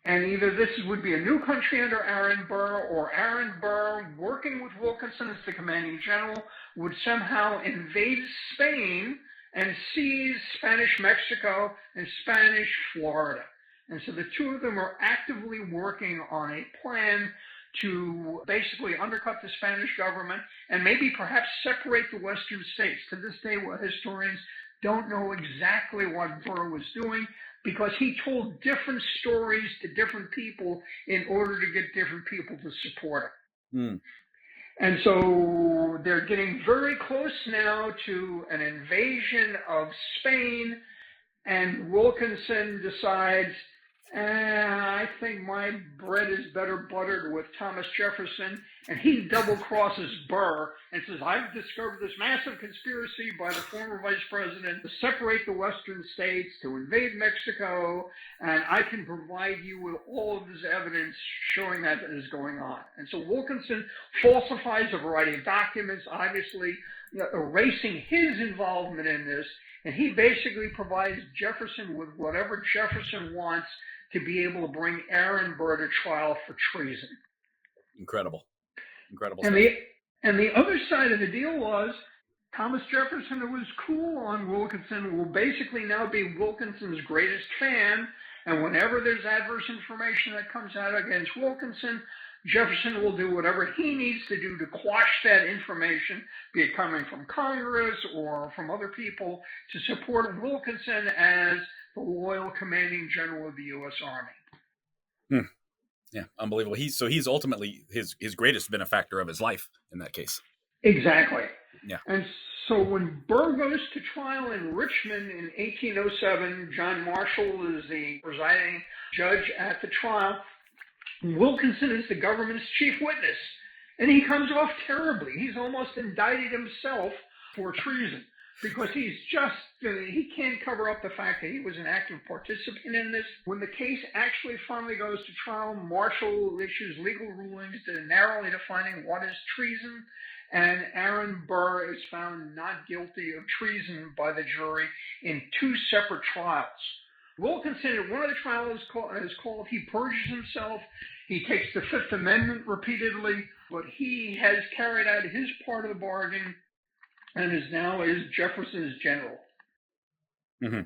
And either this would be a new country under Aaron Burr, or Aaron Burr, working with Wilkinson as the commanding general, would somehow invade Spain and seize Spanish Mexico and Spanish Florida. And so the two of them are actively working on a plan to basically undercut the Spanish government and maybe perhaps separate the Western states. To this day, historians don't know exactly what Burr was doing, because he told different stories to different people in order to get different people to support him. And so they're getting very close now to an invasion of Spain, and Wilkinson decides, I think my bread is better buttered with Thomas Jefferson, and he double crosses Burr and says, I've discovered this massive conspiracy by the former vice president to separate the Western states, to invade Mexico, and I can provide you with all of this evidence showing that is going on. And so Wilkinson falsifies a variety of documents, obviously erasing his involvement in this, and he basically provides Jefferson with whatever Jefferson wants to be able to bring Aaron Burr to trial for treason. Incredible And stuff. the other side of the deal was Thomas Jefferson, who was cool on Wilkinson, will basically now be Wilkinson's greatest fan, and whenever there's adverse information that comes out against Wilkinson, Jefferson will do whatever he needs to do to quash that information, be it coming from Congress or from other people, to support Wilkinson as the loyal commanding general of the U.S. Army. Yeah, unbelievable. He's ultimately his greatest benefactor of his life in that case. Exactly. Yeah. And so when Burr goes to trial in Richmond in 1807, John Marshall is the presiding judge at the trial. Wilkinson is the government's chief witness, and he comes off terribly. He's almost indicted himself for treason, because he can't cover up the fact that he was an active participant in this. When the case actually finally goes to trial, Marshall issues legal rulings narrowly defining what is treason, and Aaron Burr is found not guilty of treason by the jury in two separate trials. Wilkinson, in one of the trials is called He Purges Himself. He takes the Fifth Amendment repeatedly, but he has carried out his part of the bargain and is Jefferson's general. Mm-hmm.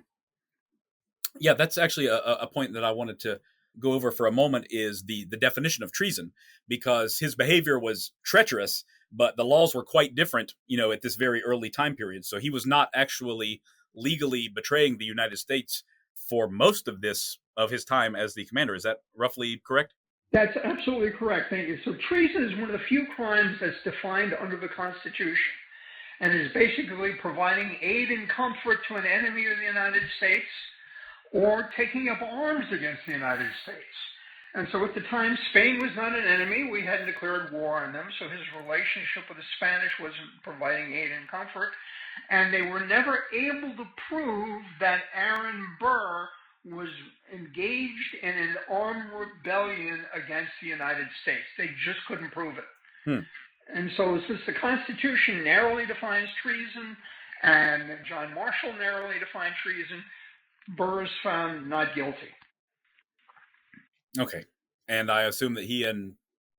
Yeah, that's actually a point that I wanted to go over for a moment, is the definition of treason, because his behavior was treacherous, but the laws were quite different, at this very early time period. So he was not actually legally betraying the United States for most of his time as the commander. Is that roughly correct? That's absolutely correct. Thank you. So treason is one of the few crimes that's defined under the Constitution, and is basically providing aid and comfort to an enemy of the United States or taking up arms against the United States. And so at the time, Spain was not an enemy. We hadn't declared war on them, so his relationship with the Spanish wasn't providing aid and comfort. And they were never able to prove that Aaron Burr was engaged in an armed rebellion against the United States. They just couldn't prove it. And so since the Constitution narrowly defines treason, and John Marshall narrowly defined treason, Burr is found not guilty. Okay. And I assume that he and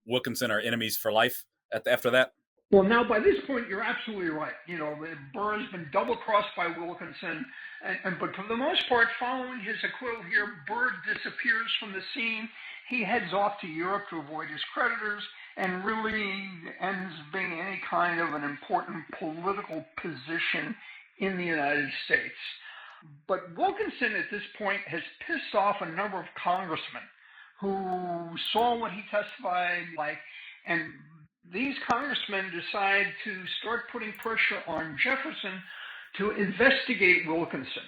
Wilkinson are enemies for life after that? Well, now by this point, you're absolutely right. Burr has been double-crossed by Wilkinson, but for the most part, following his acquittal here, Burr disappears from the scene. He heads off to Europe to avoid his creditors and really ends being any kind of an important political position in the United States. But Wilkinson at this point has pissed off a number of congressmen who saw what he testified like, and these congressmen decide to start putting pressure on Jefferson to investigate Wilkinson.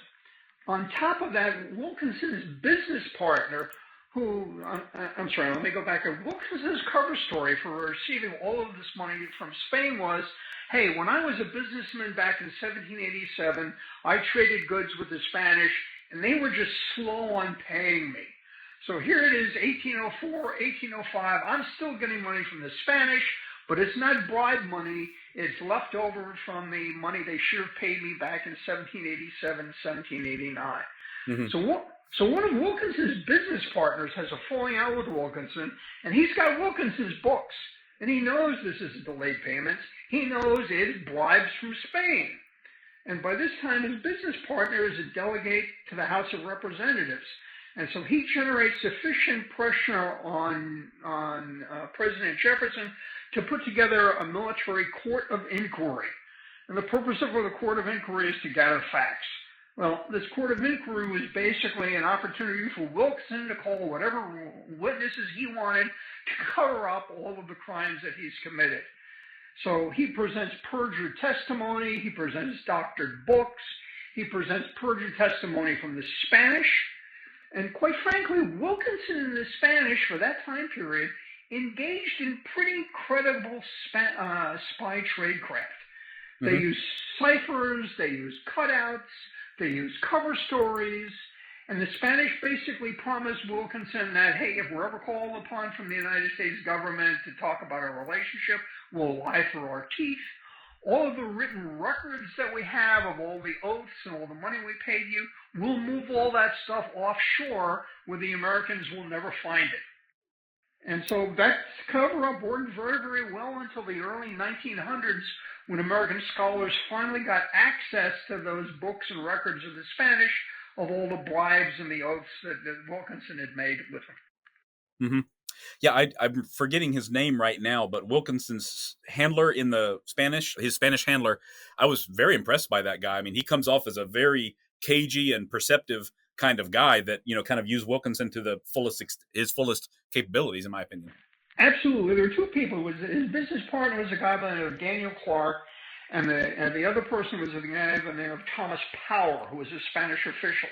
On top of that, Wilkinson's business partner, let me go back. Wilkinson's cover story for receiving all of this money from Spain was, hey, when I was a businessman back in 1787, I traded goods with the Spanish, and they were just slow on paying me. So here it is, 1804, 1805. I'm still getting money from the Spanish, but it's not bribe money. It's left over from the money they should have paid me back in 1787, 1789. Mm-hmm. So one of Wilkinson's business partners has a falling out with Wilkinson, and he's got Wilkinson's books. And he knows this is delayed payments. He knows it's bribes from Spain. And by this time, his business partner is a delegate to the House of Representatives. And so he generates sufficient pressure on President Jefferson to put together a military court of inquiry. And the purpose of the court of inquiry is to gather facts. Well, this court of inquiry was basically an opportunity for Wilkinson to call whatever witnesses he wanted to cover up all of the crimes that he's committed. So he presents perjured testimony, he presents doctored books, he presents perjured testimony from the Spanish, and quite frankly, Wilkinson and the Spanish for that time period engaged in pretty credible spy tradecraft. They used ciphers, they used cutouts, they used cover stories, and the Spanish basically promised Wilkinson that, hey, if we're ever called upon from the United States government to talk about our relationship, we'll lie through our teeth. All of the written records that we have of all the oaths and all the money we paid you, we'll move all that stuff offshore where the Americans will never find it. And so that cover-up worked very, very well until the early 1900s when American scholars finally got access to those books and records of the Spanish of all the bribes and the oaths that Wilkinson had made with them. Mm-hmm. Yeah, I'm forgetting his name right now, but Wilkinson's handler in the Spanish, his Spanish handler, I was very impressed by that guy. I mean, he comes off as a very cagey and perceptive kind of guy that, kind of used Wilkinson to the his fullest capabilities, in my opinion. Absolutely. There were two people. His business partner was a guy by the name of Daniel Clark, and the other person was a guy by the name of Thomas Power, who was a Spanish official.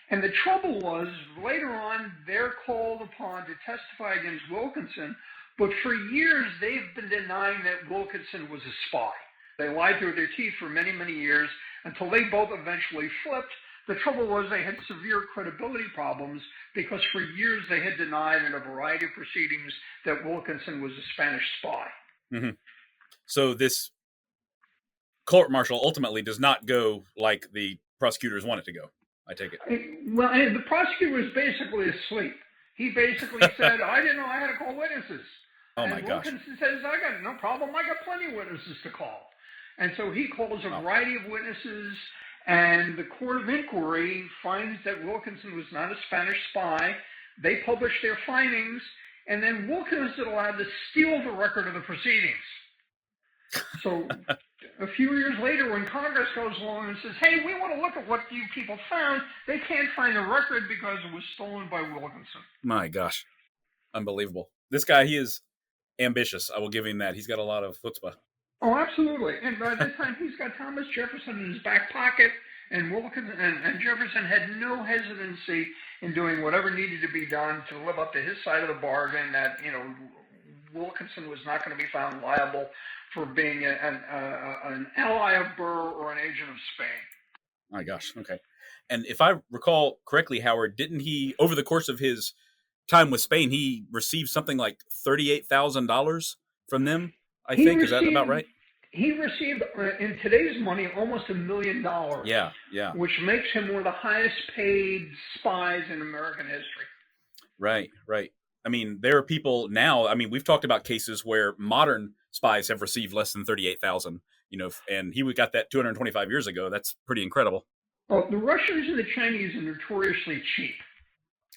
And the trouble was, later on, they're called upon to testify against Wilkinson, but for years they've been denying that Wilkinson was a spy. They lied through their teeth for many, many years until they both eventually flipped. The trouble was they had severe credibility problems because for years they had denied in a variety of proceedings that Wilkinson was a Spanish spy. Mm-hmm. So this court-martial ultimately does not go like the prosecutors want it to go, I take it. Well, the prosecutor was basically asleep. He basically said, I didn't know I had to call witnesses. Oh, my gosh. Wilkinson says, I got no problem. I got plenty of witnesses to call. And so he calls a variety of witnesses, and the court of inquiry finds that Wilkinson was not a Spanish spy. They publish their findings, and then Wilkinson is allowed to steal the record of the proceedings. So a few years later, when Congress goes along and says, hey, we want to look at what you people found, they can't find the record because it was stolen by Wilkinson. My gosh. Unbelievable. This guy, he is ambitious. I will give him that. He's got a lot of chutzpah. Oh, absolutely. And by this time, he's got Thomas Jefferson in his back pocket, and Wilkinson and Jefferson had no hesitancy in doing whatever needed to be done to live up to his side of the bargain that, Wilkinson was not going to be found liable for being an ally of Burr or an agent of Spain. My gosh. Okay. And if I recall correctly, Howard, didn't he, over the course of his time with Spain, he received something like $38,000 from them? I think. Is that about right? He received, in today's money, almost $1 million. Yeah, yeah. Which makes him one of the highest paid spies in American history. Right, right. I mean, there are people now. I mean, we've talked about cases where modern spies have received less than 38,000. And he got that 225 years ago. That's pretty incredible. Well, the Russians and the Chinese are notoriously cheap.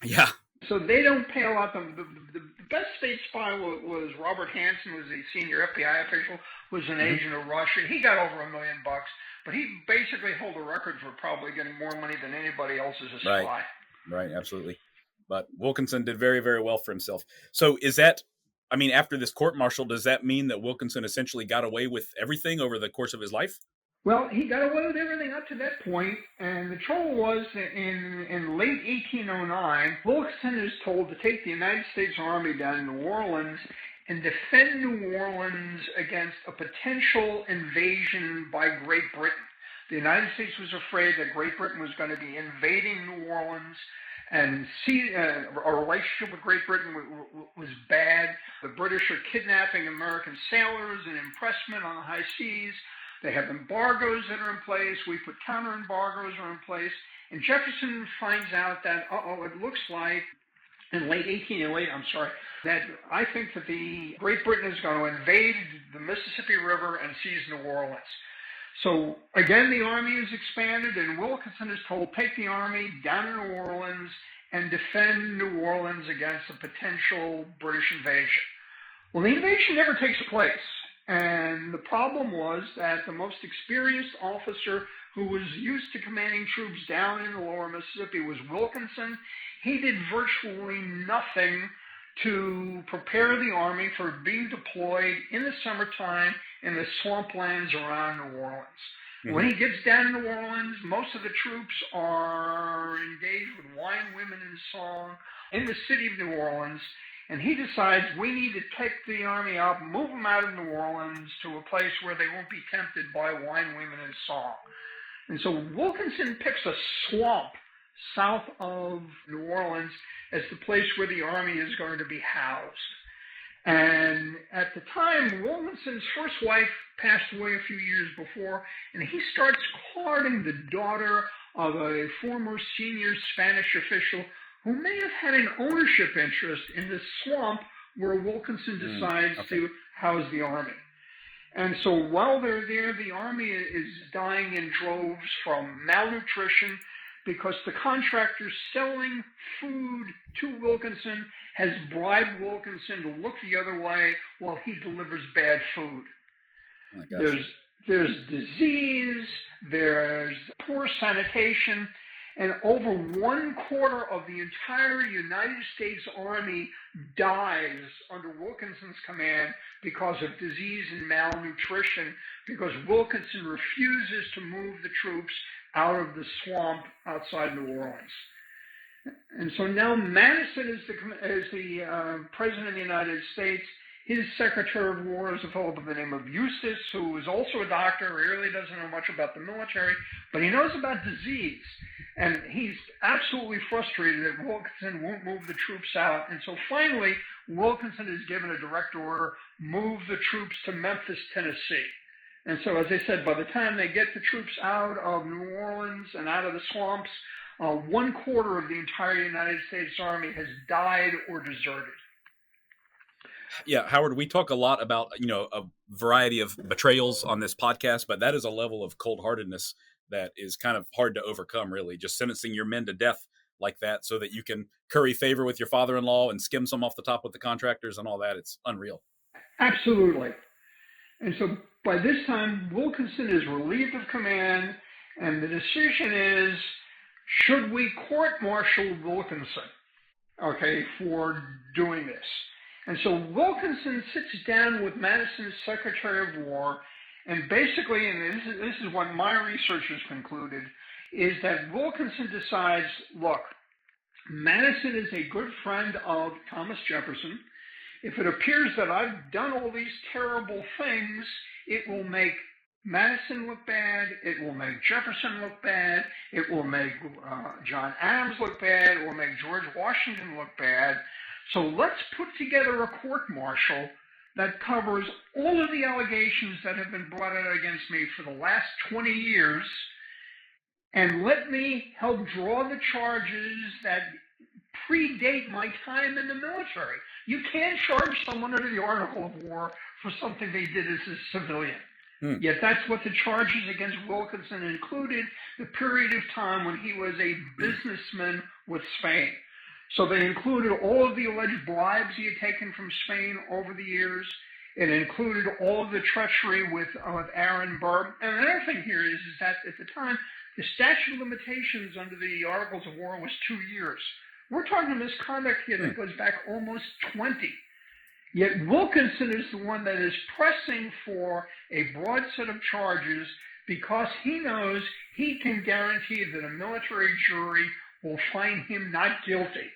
Yeah. So they don't pay a lot. The best state spy was Robert Hansen, was a senior FBI official, was an agent of Russia. He got over $1 million, but he basically held a record for probably getting more money than anybody else as a spy. Right, absolutely. But Wilkinson did very, very well for himself. So is that, I mean, after this court-martial, does that mean that Wilkinson essentially got away with everything over the course of his life? Well, he got away with everything up to that point, and the trouble was that in late 1809, Wilkinson is told to take the United States Army down to New Orleans and defend New Orleans against a potential invasion by Great Britain. The United States was afraid that Great Britain was going to be invading New Orleans, and our relationship with Great Britain was bad. The British are kidnapping American sailors and impressment on the high seas. They have embargoes that are in place. We put counter embargoes are in place. And Jefferson finds out that, it looks like in late 1808, that I think that the Great Britain is going to invade the Mississippi River and seize New Orleans. So again, the army is expanded, and Wilkinson is told, take the army down to New Orleans and defend New Orleans against a potential British invasion. Well, the invasion never takes place. And the problem was that the most experienced officer who was used to commanding troops down in the lower Mississippi was Wilkinson. He did virtually nothing to prepare the army for being deployed in the summertime in the swamplands around New Orleans. Mm-hmm. When he gets down to New Orleans, most of the troops are engaged with wine, women, and song in the city of New Orleans. And he decides we need to take the army up, move them out of New Orleans to a place where they won't be tempted by wine, women, and song. And so Wilkinson picks a swamp south of New Orleans as the place where the army is going to be housed. And at the time, Wilkinson's first wife passed away a few years before, and he starts courting the daughter of a former senior Spanish official who may have had an ownership interest in the swamp where Wilkinson decides to house the army. And so while they're there, the army is dying in droves from malnutrition because the contractor selling food to Wilkinson has bribed Wilkinson to look the other way while he delivers bad food. There's disease, there's poor sanitation, and over 1/4 of the entire United States Army dies under Wilkinson's command because of disease and malnutrition, because Wilkinson refuses to move the troops out of the swamp outside New Orleans. And so now Madison is the President of the United States. His Secretary of War is a fellow by the name of Eustis, who is also a doctor. He really doesn't know much about the military, but he knows about disease. And he's absolutely frustrated that Wilkinson won't move the troops out. And so finally, Wilkinson is given a direct order, move the troops to Memphis, Tennessee. And so, as I said, by the time they get the troops out of New Orleans and out of the swamps, 1/4 of the entire United States Army has died or deserted. Yeah, Howard, we talk a lot about, a variety of betrayals on this podcast, but that is a level of cold-heartedness that is kind of hard to overcome, really. Just sentencing your men to death like that so that you can curry favor with your father-in-law and skim some off the top with the contractors and all that. It's unreal. Absolutely. And so by this time, Wilkinson is relieved of command, and the decision is, should we court-martial Wilkinson, for doing this? And so Wilkinson sits down with Madison's Secretary of War, and basically, and this is what my research has concluded, is that Wilkinson decides, look, Madison is a good friend of Thomas Jefferson. If it appears that I've done all these terrible things, it will make Madison look bad, it will make Jefferson look bad, it will make John Adams look bad, it will make George Washington look bad. So let's put together a court-martial that covers all of the allegations that have been brought out against me for the last 20 years, and let me help draw the charges that predate my time in the military. You can't charge someone under the Article of War for something they did as a civilian. Yet that's what the charges against Wilkinson included, the period of time when he was a businessman with Spain. So they included all of the alleged bribes he had taken from Spain over the years. It included all of the treachery with Aaron Burr. And another thing here is that at the time, the statute of limitations under the Articles of War was 2 years. We're talking misconduct here that goes back almost 20. Yet Wilkinson is the one that is pressing for a broad set of charges because he knows he can guarantee that a military jury will find him not guilty.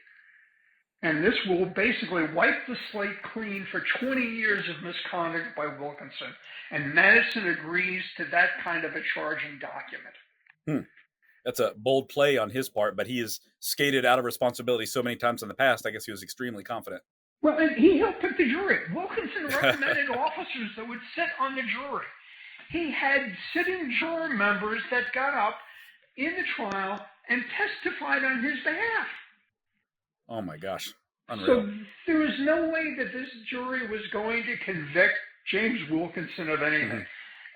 And this will basically wipe the slate clean for 20 years of misconduct by Wilkinson. And Madison agrees to that kind of a charging document. That's a bold play on his part, but he has skated out of responsibility so many times in the past. I guess he was extremely confident. Well, and he helped pick the jury. Wilkinson recommended officers that would sit on the jury. He had sitting jury members that got up in the trial and testified on his behalf. Oh my gosh. Unreal. So there was no way that this jury was going to convict James Wilkinson of anything.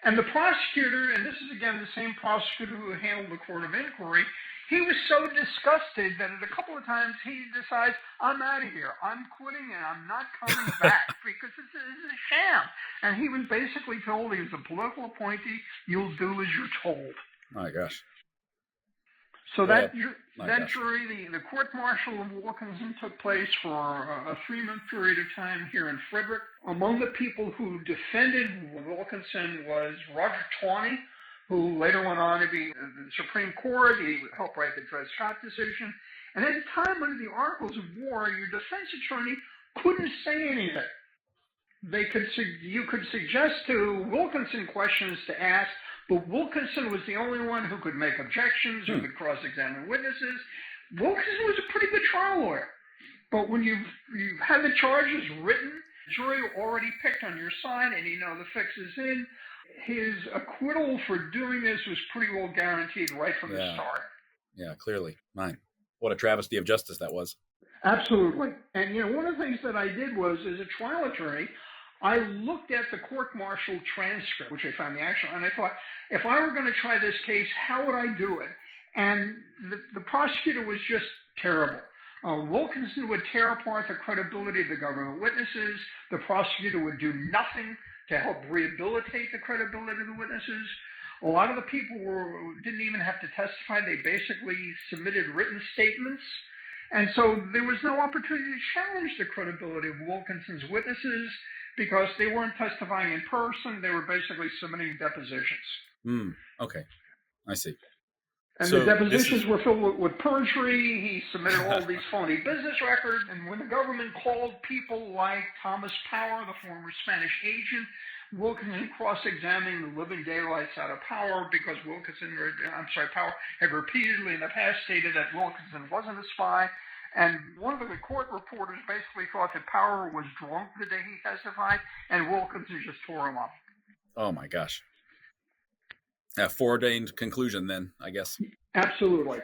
And the prosecutor, and this is again the same prosecutor who handled the court of inquiry, he was so disgusted that at a couple of times he decides, I'm out of here. I'm quitting and I'm not coming back because this is a sham. And he was basically told he was a political appointee. You'll do as you're told. My gosh. So that jury, the court-martial of Wilkinson took place for a 3-month period of time here in Frederick. Among the people who defended Wilkinson was Roger Taney, who later went on to be the Supreme Court. He helped write the Dred Scott decision. And at the time, under the Articles of War, your defense attorney couldn't say anything. You could suggest to Wilkinson questions to ask, but Wilkinson was the only one who could make objections, who could cross-examine witnesses. Wilkinson was a pretty good trial lawyer. But when you've had the charges written, the jury already picked on your side, and you know the fix is in, his acquittal for doing this was pretty well guaranteed right from the start. Yeah, clearly. What a travesty of justice that was. Absolutely. And, one of the things that I did was, as a trial attorney, I looked at the court-martial transcript, which I found the actual, and I thought, if I were going to try this case, how would I do it? And the prosecutor was just terrible. Wilkinson would tear apart the credibility of the government witnesses. The prosecutor would do nothing to help rehabilitate the credibility of the witnesses. A lot of the people didn't even have to testify. They basically submitted written statements. And so there was no opportunity to challenge the credibility of Wilkinson's witnesses because they weren't testifying in person. They were basically submitting depositions. Okay. I see. And so the depositions were filled with perjury. He submitted all these phony business records. And when the government called people like Thomas Power, the former Spanish agent, Wilkinson cross-examined the living daylights out of Power because Power had repeatedly in the past stated that Wilkinson wasn't a spy. And one of the court reporters basically thought that Power was drunk the day he testified, and Wilkinson just tore him up. Oh, my gosh. A foreordained conclusion then, I guess. Absolutely.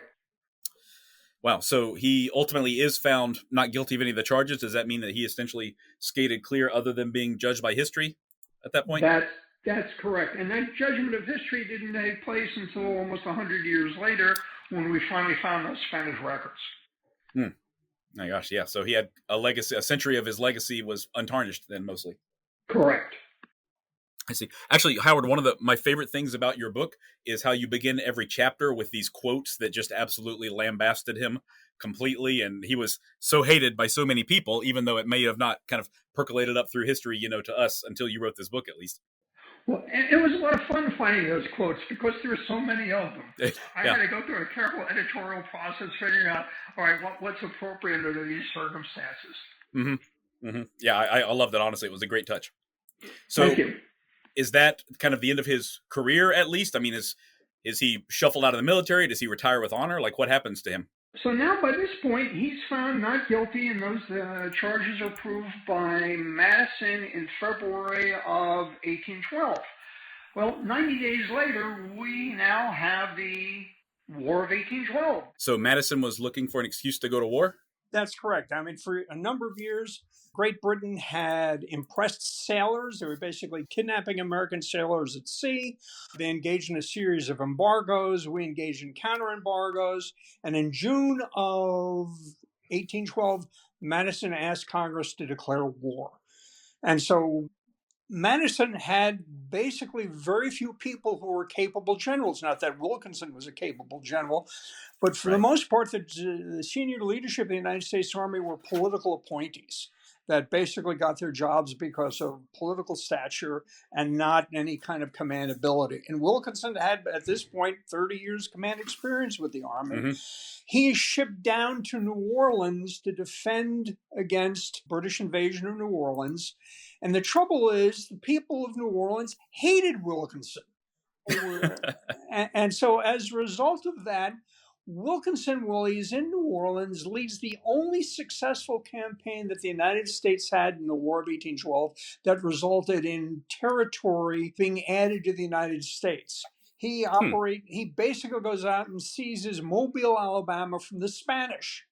Wow. So he ultimately is found not guilty of any of the charges. Does that mean that he essentially skated clear other than being judged by history at that point? That's correct. And that judgment of history didn't take place until almost 100 years later when we finally found those Spanish records. My gosh, yeah. So he had a legacy, a century of his legacy was untarnished then mostly. Correct. I see. Actually, Howard, one of my favorite things about your book is how you begin every chapter with these quotes that just absolutely lambasted him completely. And he was so hated by so many people, even though it may have not kind of percolated up through history, to us until you wrote this book, at least. Well, it was a lot of fun finding those quotes because there were so many of them. I had to go through a careful editorial process figuring out, all right, what's appropriate under these circumstances. Yeah, I love that, honestly. It was a great touch. So, thank you. Is that kind of the end of his career, at least? I mean, is he shuffled out of the military? Does he retire with honor? Like, what happens to him? So now by this point, he's found not guilty, and those charges are proved by Madison in February of 1812. Well, 90 days later, we now have the War of 1812. So Madison was looking for an excuse to go to war? That's correct. I mean, for a number of years, Great Britain had impressed sailors. They were basically kidnapping American sailors at sea. They engaged in a series of embargoes. We engaged in counter embargoes. And in June of 1812, Madison asked Congress to declare war. And so Madison had basically very few people who were capable generals. Not that Wilkinson was a capable general, but for the most part, the senior leadership of the United States Army were political appointees that basically got their jobs because of political stature and not any kind of command ability. And Wilkinson had, at this point, 30 years command experience with the Army. Mm-hmm. He is shipped down to New Orleans to defend against British invasion of New Orleans. And the trouble is, the people of New Orleans hated Wilkinson. And so as a result of that, Wilkinson, while he's in New Orleans, leads the only successful campaign that the United States had in the War of 1812 that resulted in territory being added to the United States. He basically goes out and seizes Mobile, Alabama from the Spanish.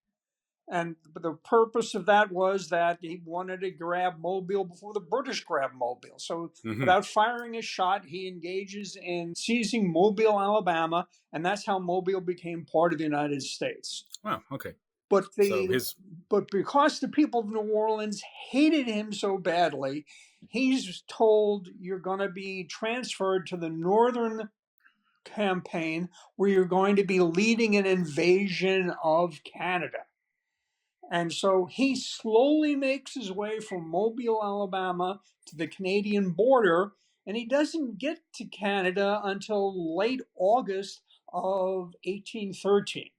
And the purpose of that was that he wanted to grab Mobile before the British grabbed Mobile. So without firing a shot, he engages in seizing Mobile, Alabama, and that's how Mobile became part of the United States. Wow, okay. But because the people of New Orleans hated him so badly, he's told you're going to be transferred to the northern campaign where you're going to be leading an invasion of Canada. And so he slowly makes his way from Mobile, Alabama to the Canadian border, and he doesn't get to Canada until late August of 1813.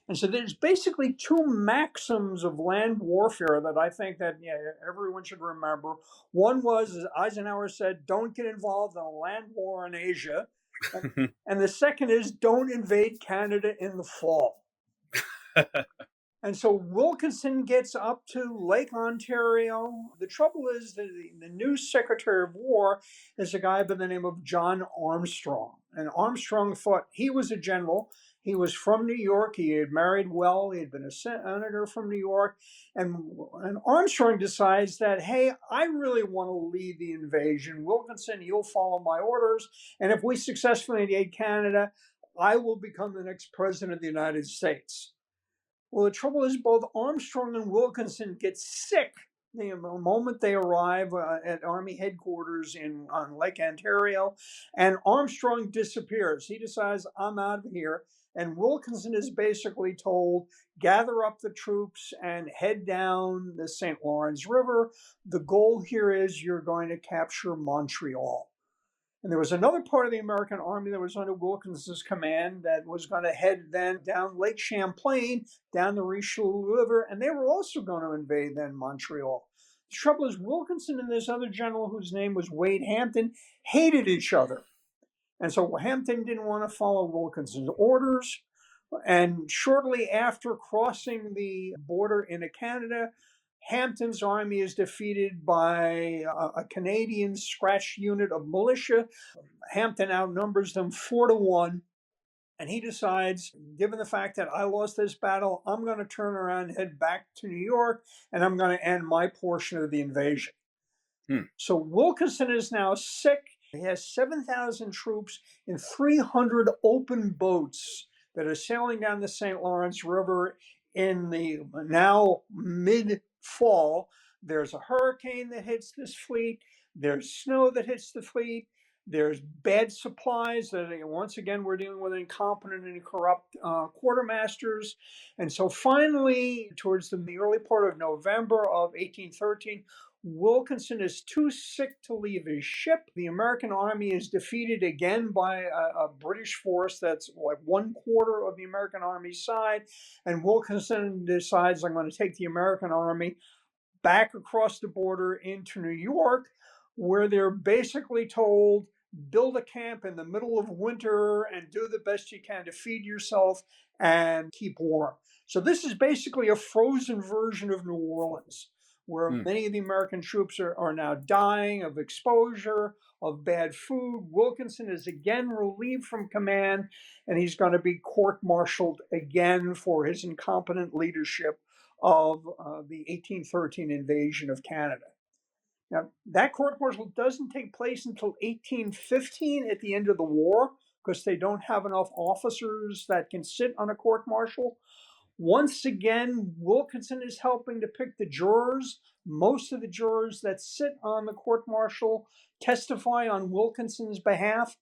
And so there's basically two maxims of land warfare that I think that everyone should remember. One was, as Eisenhower said, don't get involved in a land war in Asia. And the second is, don't invade Canada in the fall. And so Wilkinson gets up to Lake Ontario. The trouble is that the new Secretary of War is a guy by the name of John Armstrong. And Armstrong thought he was a general. He was from New York. He had married well. He had been a senator from New York. And Armstrong decides that, hey, I really want to lead the invasion. Wilkinson, you'll follow my orders. And if we successfully invade Canada, I will become the next president of the United States. Well, the trouble is both Armstrong and Wilkinson get sick the moment they arrive at Army headquarters on Lake Ontario, and Armstrong disappears. He decides, I'm out of here, and Wilkinson is basically told, gather up the troops and head down the St. Lawrence River. The goal here is you're going to capture Montreal. And there was another part of the American Army that was under Wilkinson's command that was going to head then down Lake Champlain, down the Richelieu River, and they were also going to invade then Montreal. The trouble is Wilkinson and this other general whose name was Wade Hampton hated each other. And so Hampton didn't want to follow Wilkinson's orders. And shortly after crossing the border into Canada, Hampton's army is defeated by a Canadian scratch unit of militia. Hampton outnumbers them 4-1. And he decides, given the fact that I lost this battle, I'm going to turn around and head back to New York, and I'm going to end my portion of the invasion. So Wilkinson is now sick. He has 7,000 troops in 300 open boats that are sailing down the St. Lawrence River in the now mid-fall. There's a hurricane that hits this fleet. There's snow that hits the fleet. There's bad supplies that, once again, we're dealing with incompetent and corrupt quartermasters. And so finally, towards the early part of November of 1813, Wilkinson is too sick to leave his ship. The American army is defeated again by a British force that's like 1/4 of the American army's side. And Wilkinson decides, I'm going to take the American army back across the border into New York, where they're basically told, build a camp in the middle of winter and do the best you can to feed yourself and keep warm. So this is basically a frozen version of New Orleans, where many of the American troops are now dying of exposure, of bad food. Wilkinson is again relieved from command, and he's going to be court-martialed again for his incompetent leadership of the 1813 invasion of Canada. Now, that court-martial doesn't take place until 1815 at the end of the war, because they don't have enough officers that can sit on a court-martial. Once again, Wilkinson is helping to pick the jurors. Most of the jurors that sit on the court-martial testify on Wilkinson's behalf.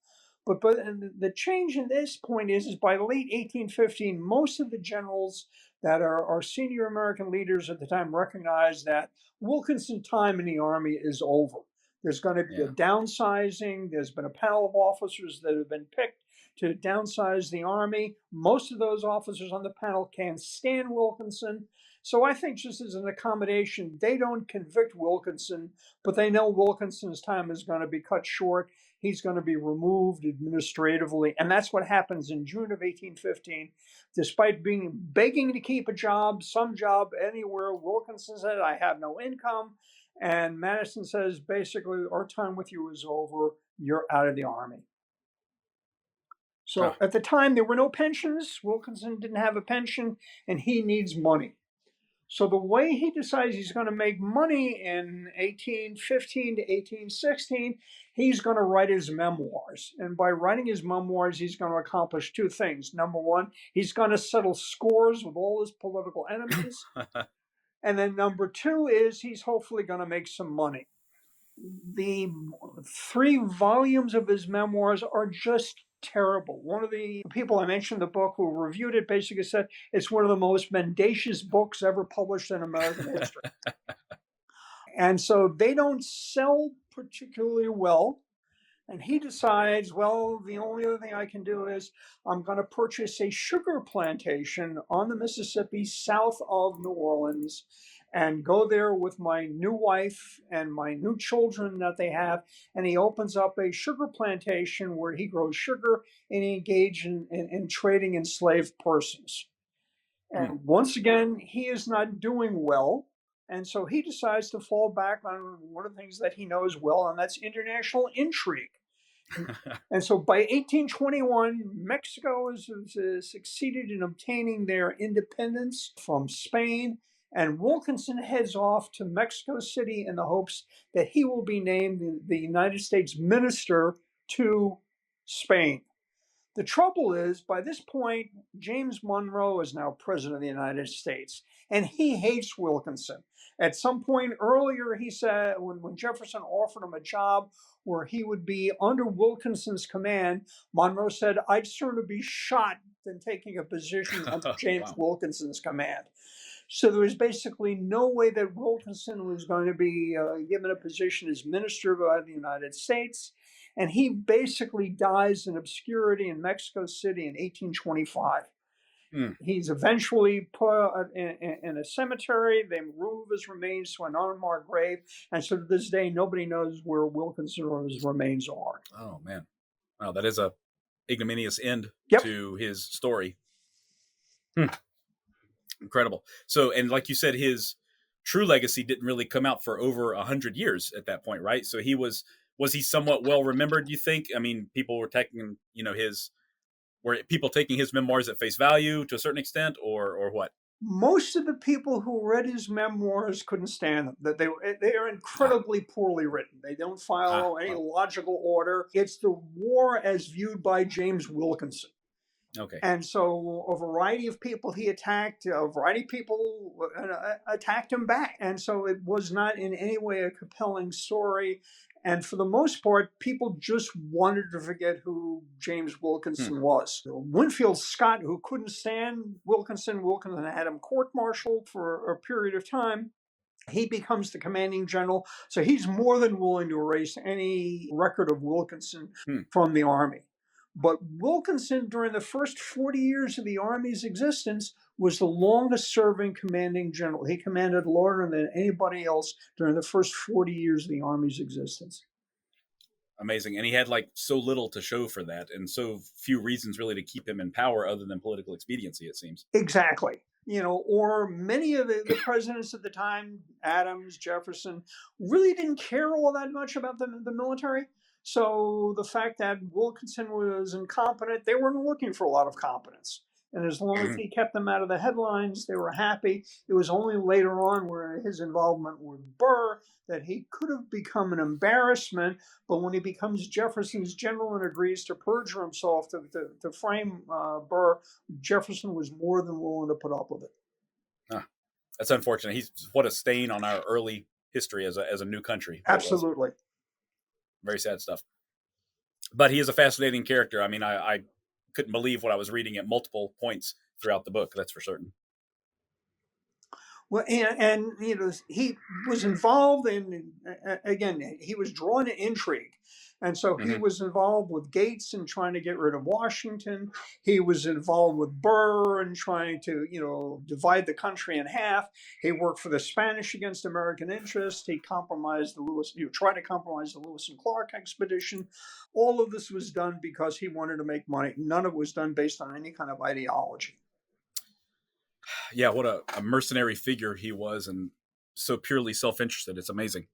But the change in this point is by late 1815, most of the generals that are senior American leaders at the time recognize that Wilkinson's time in the Army is over. There's going to be a downsizing. There's been a panel of officers that have been picked to downsize the Army. Most of those officers on the panel can't stand Wilkinson. So I think just as an accommodation, they don't convict Wilkinson, but they know Wilkinson's time is going to be cut short. He's going to be removed administratively. And that's what happens in June of 1815. Despite begging to keep a job, some job anywhere, Wilkinson said, I have no income. And Madison says, basically, our time with you is over. You're out of the Army. So at the time, there were no pensions. Wilkinson didn't have a pension, and he needs money. So the way he decides he's going to make money in 1815 to 1816, he's going to write his memoirs. And by writing his memoirs, he's going to accomplish two things. Number one, he's going to settle scores with all his political enemies. And then number two is he's hopefully going to make some money. The 3 volumes of his memoirs are just terrible. One of the people I mentioned in the book who reviewed it basically said it's one of the most mendacious books ever published in American history. And so they don't sell particularly well. And he decides, well, the only other thing I can do is I'm going to purchase a sugar plantation on the Mississippi south of New Orleans and go there with my new wife and my new children that they have. And he opens up a sugar plantation where he grows sugar and he engages in trading enslaved persons. And once again, he is not doing well. And so he decides to fall back on one of the things that he knows well, and that's international intrigue. And so by 1821, Mexico has succeeded in obtaining their independence from Spain. And Wilkinson heads off to Mexico City in the hopes that he will be named the United States minister to Spain. The trouble is, by this point, James Monroe is now president of the United States, and he hates Wilkinson. At some point earlier, he said, when Jefferson offered him a job where he would be under Wilkinson's command, Monroe said, I'd sooner be shot than taking a position under James Wilkinson's command. So there was basically no way that Wilkinson was going to be given a position as minister by the United States. And he basically dies in obscurity in Mexico City in 1825. He's eventually put in a cemetery. They move his remains to an unmarked grave. And so to this day, nobody knows where Wilkinson or his remains are. Oh, man. Wow, that is a ignominious end to his story. Incredible. So, and like you said, his true legacy didn't really come out for over 100 years at that point, right? So he was he somewhat well remembered, you think? I mean, people were taking, were people taking his memoirs at face value to a certain extent, or what? Most of the people who read his memoirs couldn't stand them. That they are incredibly poorly written. They don't follow any logical order. It's the war as viewed by James Wilkinson. Okay. And so a variety of people he attacked, a variety of people attacked him back. And so it was not in any way a compelling story. And for the most part, people just wanted to forget who James Wilkinson was. Winfield Scott, who couldn't stand Wilkinson had him court-martialed for a period of time. He becomes the commanding general. So he's more than willing to erase any record of Wilkinson from the Army. But Wilkinson, during the first 40 years of the Army's existence, was the longest-serving commanding general. He commanded longer than anybody else during the first 40 years of the Army's existence. Amazing. And he had so little to show for that, and so few reasons really to keep him in power other than political expediency, it seems. Exactly. or many of the presidents at the time, Adams, Jefferson, really didn't care all that much about the military. So the fact that Wilkinson was incompetent, they weren't looking for a lot of competence. And as long as he kept them out of the headlines, they were happy. It was only later on, where his involvement with Burr, that he could have become an embarrassment. But when he becomes Jefferson's general and agrees to perjure himself to frame Burr, Jefferson was more than willing to put up with it. That's unfortunate. What a stain on our early history as a new country. Absolutely. Very sad stuff. But he is a fascinating character. I mean, I couldn't believe what I was reading at multiple points throughout the book. That's for certain. Well, and he was involved in, again, he was drawn to intrigue. And so he was involved with Gates in trying to get rid of Washington. He was involved with Burr in trying to, divide the country in half. He worked for the Spanish against American interests. He compromised tried to compromise the Lewis and Clark expedition. All of this was done because he wanted to make money. None of it was done based on any kind of ideology. Yeah, what a mercenary figure he was, and so purely self-interested. It's amazing.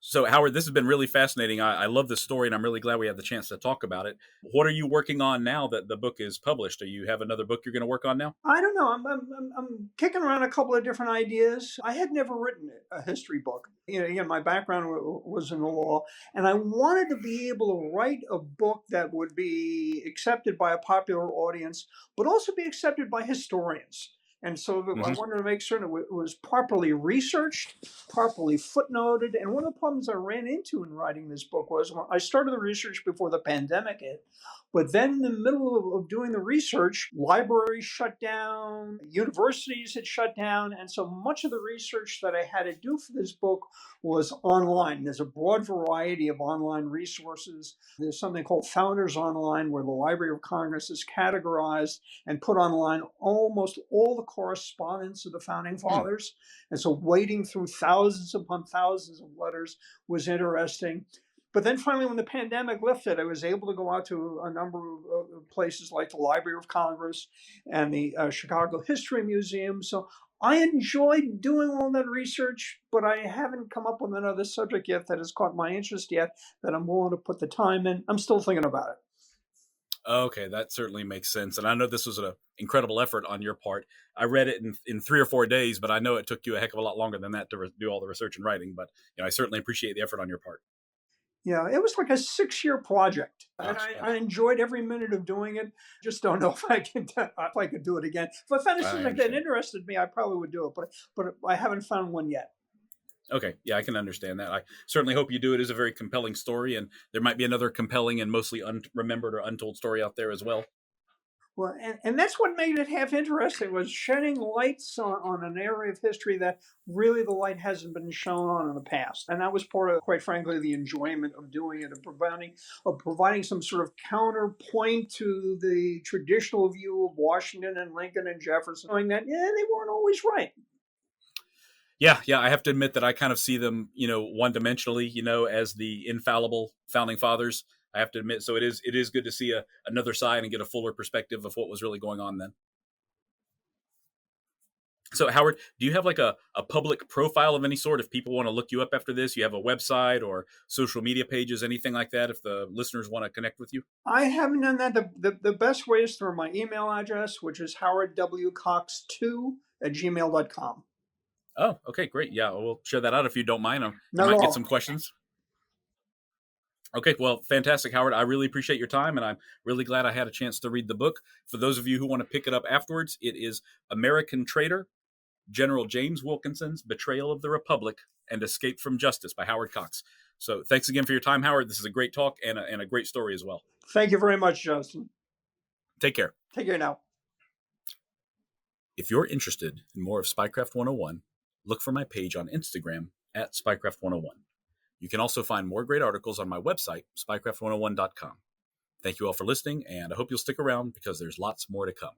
So, Howard, this has been really fascinating. I love this story, and I'm really glad we had the chance to talk about it. What are you working on now that the book is published? Do you have another book you're going to work on now? I don't know. I'm kicking around a couple of different ideas. I had never written a history book. Again, my background was in the law, and I wanted to be able to write a book that would be accepted by a popular audience, but also be accepted by historians. And so I wanted to make certain it was properly researched, properly footnoted. And one of the problems I ran into in writing this book was when I started the research before the pandemic hit. But then in the middle of doing the research, libraries shut down, universities had shut down. And so much of the research that I had to do for this book was online. There's a broad variety of online resources. There's something called Founders Online, where the Library of Congress is categorized and put online almost all the correspondence of the Founding Fathers. And so wading through thousands upon thousands of letters was interesting. But then finally, when the pandemic lifted, I was able to go out to a number of places like the Library of Congress and the Chicago History Museum. So I enjoyed doing all that research, but I haven't come up with another subject yet that has caught my interest yet that I'm willing to put the time in. I'm still thinking about it. Okay, that certainly makes sense. And I know this was an incredible effort on your part. I read it in 3 or 4 days, but I know it took you a heck of a lot longer than that to do all the research and writing. But I certainly appreciate the effort on your part. Yeah, it was like a 6-year project, and I enjoyed every minute of doing it. Just don't know if I could do it again. If I found something that interested me, I probably would do it, but I haven't found one yet. Okay, yeah, I can understand that. I certainly hope you do. It is a very compelling story, and there might be another compelling and mostly unremembered or untold story out there as well. Well, and that's what made it half interesting, was shedding lights on an area of history that really the light hasn't been shown on in the past. And that was part of, quite frankly, the enjoyment of doing it, of providing some sort of counterpoint to the traditional view of Washington and Lincoln and Jefferson, knowing that, they weren't always right. Yeah, I have to admit that I kind of see them, one-dimensionally, as the infallible founding fathers. I have to admit, so it is good to see another side and get a fuller perspective of what was really going on then. So, Howard, do you have like a public profile of any sort? If people want to look you up after this, you have a website or social media pages, anything like that, if the listeners want to connect with you? I haven't done that. The best way is through my email address, which is howardwcox2@gmail.com. Oh, okay, great. Yeah, we'll share that out if you don't mind. I might get some questions. Okay, well, fantastic, Howard. I really appreciate your time, and I'm really glad I had a chance to read the book. For those of you who want to pick it up afterwards, it is American Traitor, General James Wilkinson's Betrayal of the Republic and Escape from Justice by Howard Cox. So thanks again for your time, Howard. This is a great talk and a great story as well. Thank you very much, Justin. Take care. Take care now. If you're interested in more of Spycraft 101, look for my page on Instagram at Spycraft 101. You can also find more great articles on my website, spycraft101.com. Thank you all for listening, and I hope you'll stick around because there's lots more to come.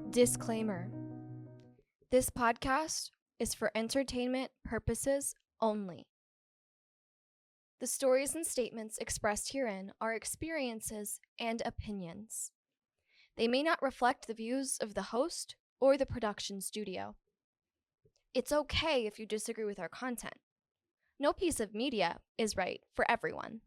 Disclaimer. This podcast is for entertainment purposes only. The stories and statements expressed herein are experiences and opinions They may not reflect the views of the host or the production studio. It's okay if you disagree with our content. No piece of media is right for everyone.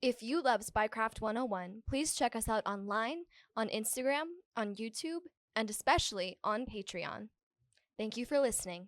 If you love Spycraft 101, please check us out online, on Instagram, on YouTube, and especially on Patreon. Thank you for listening.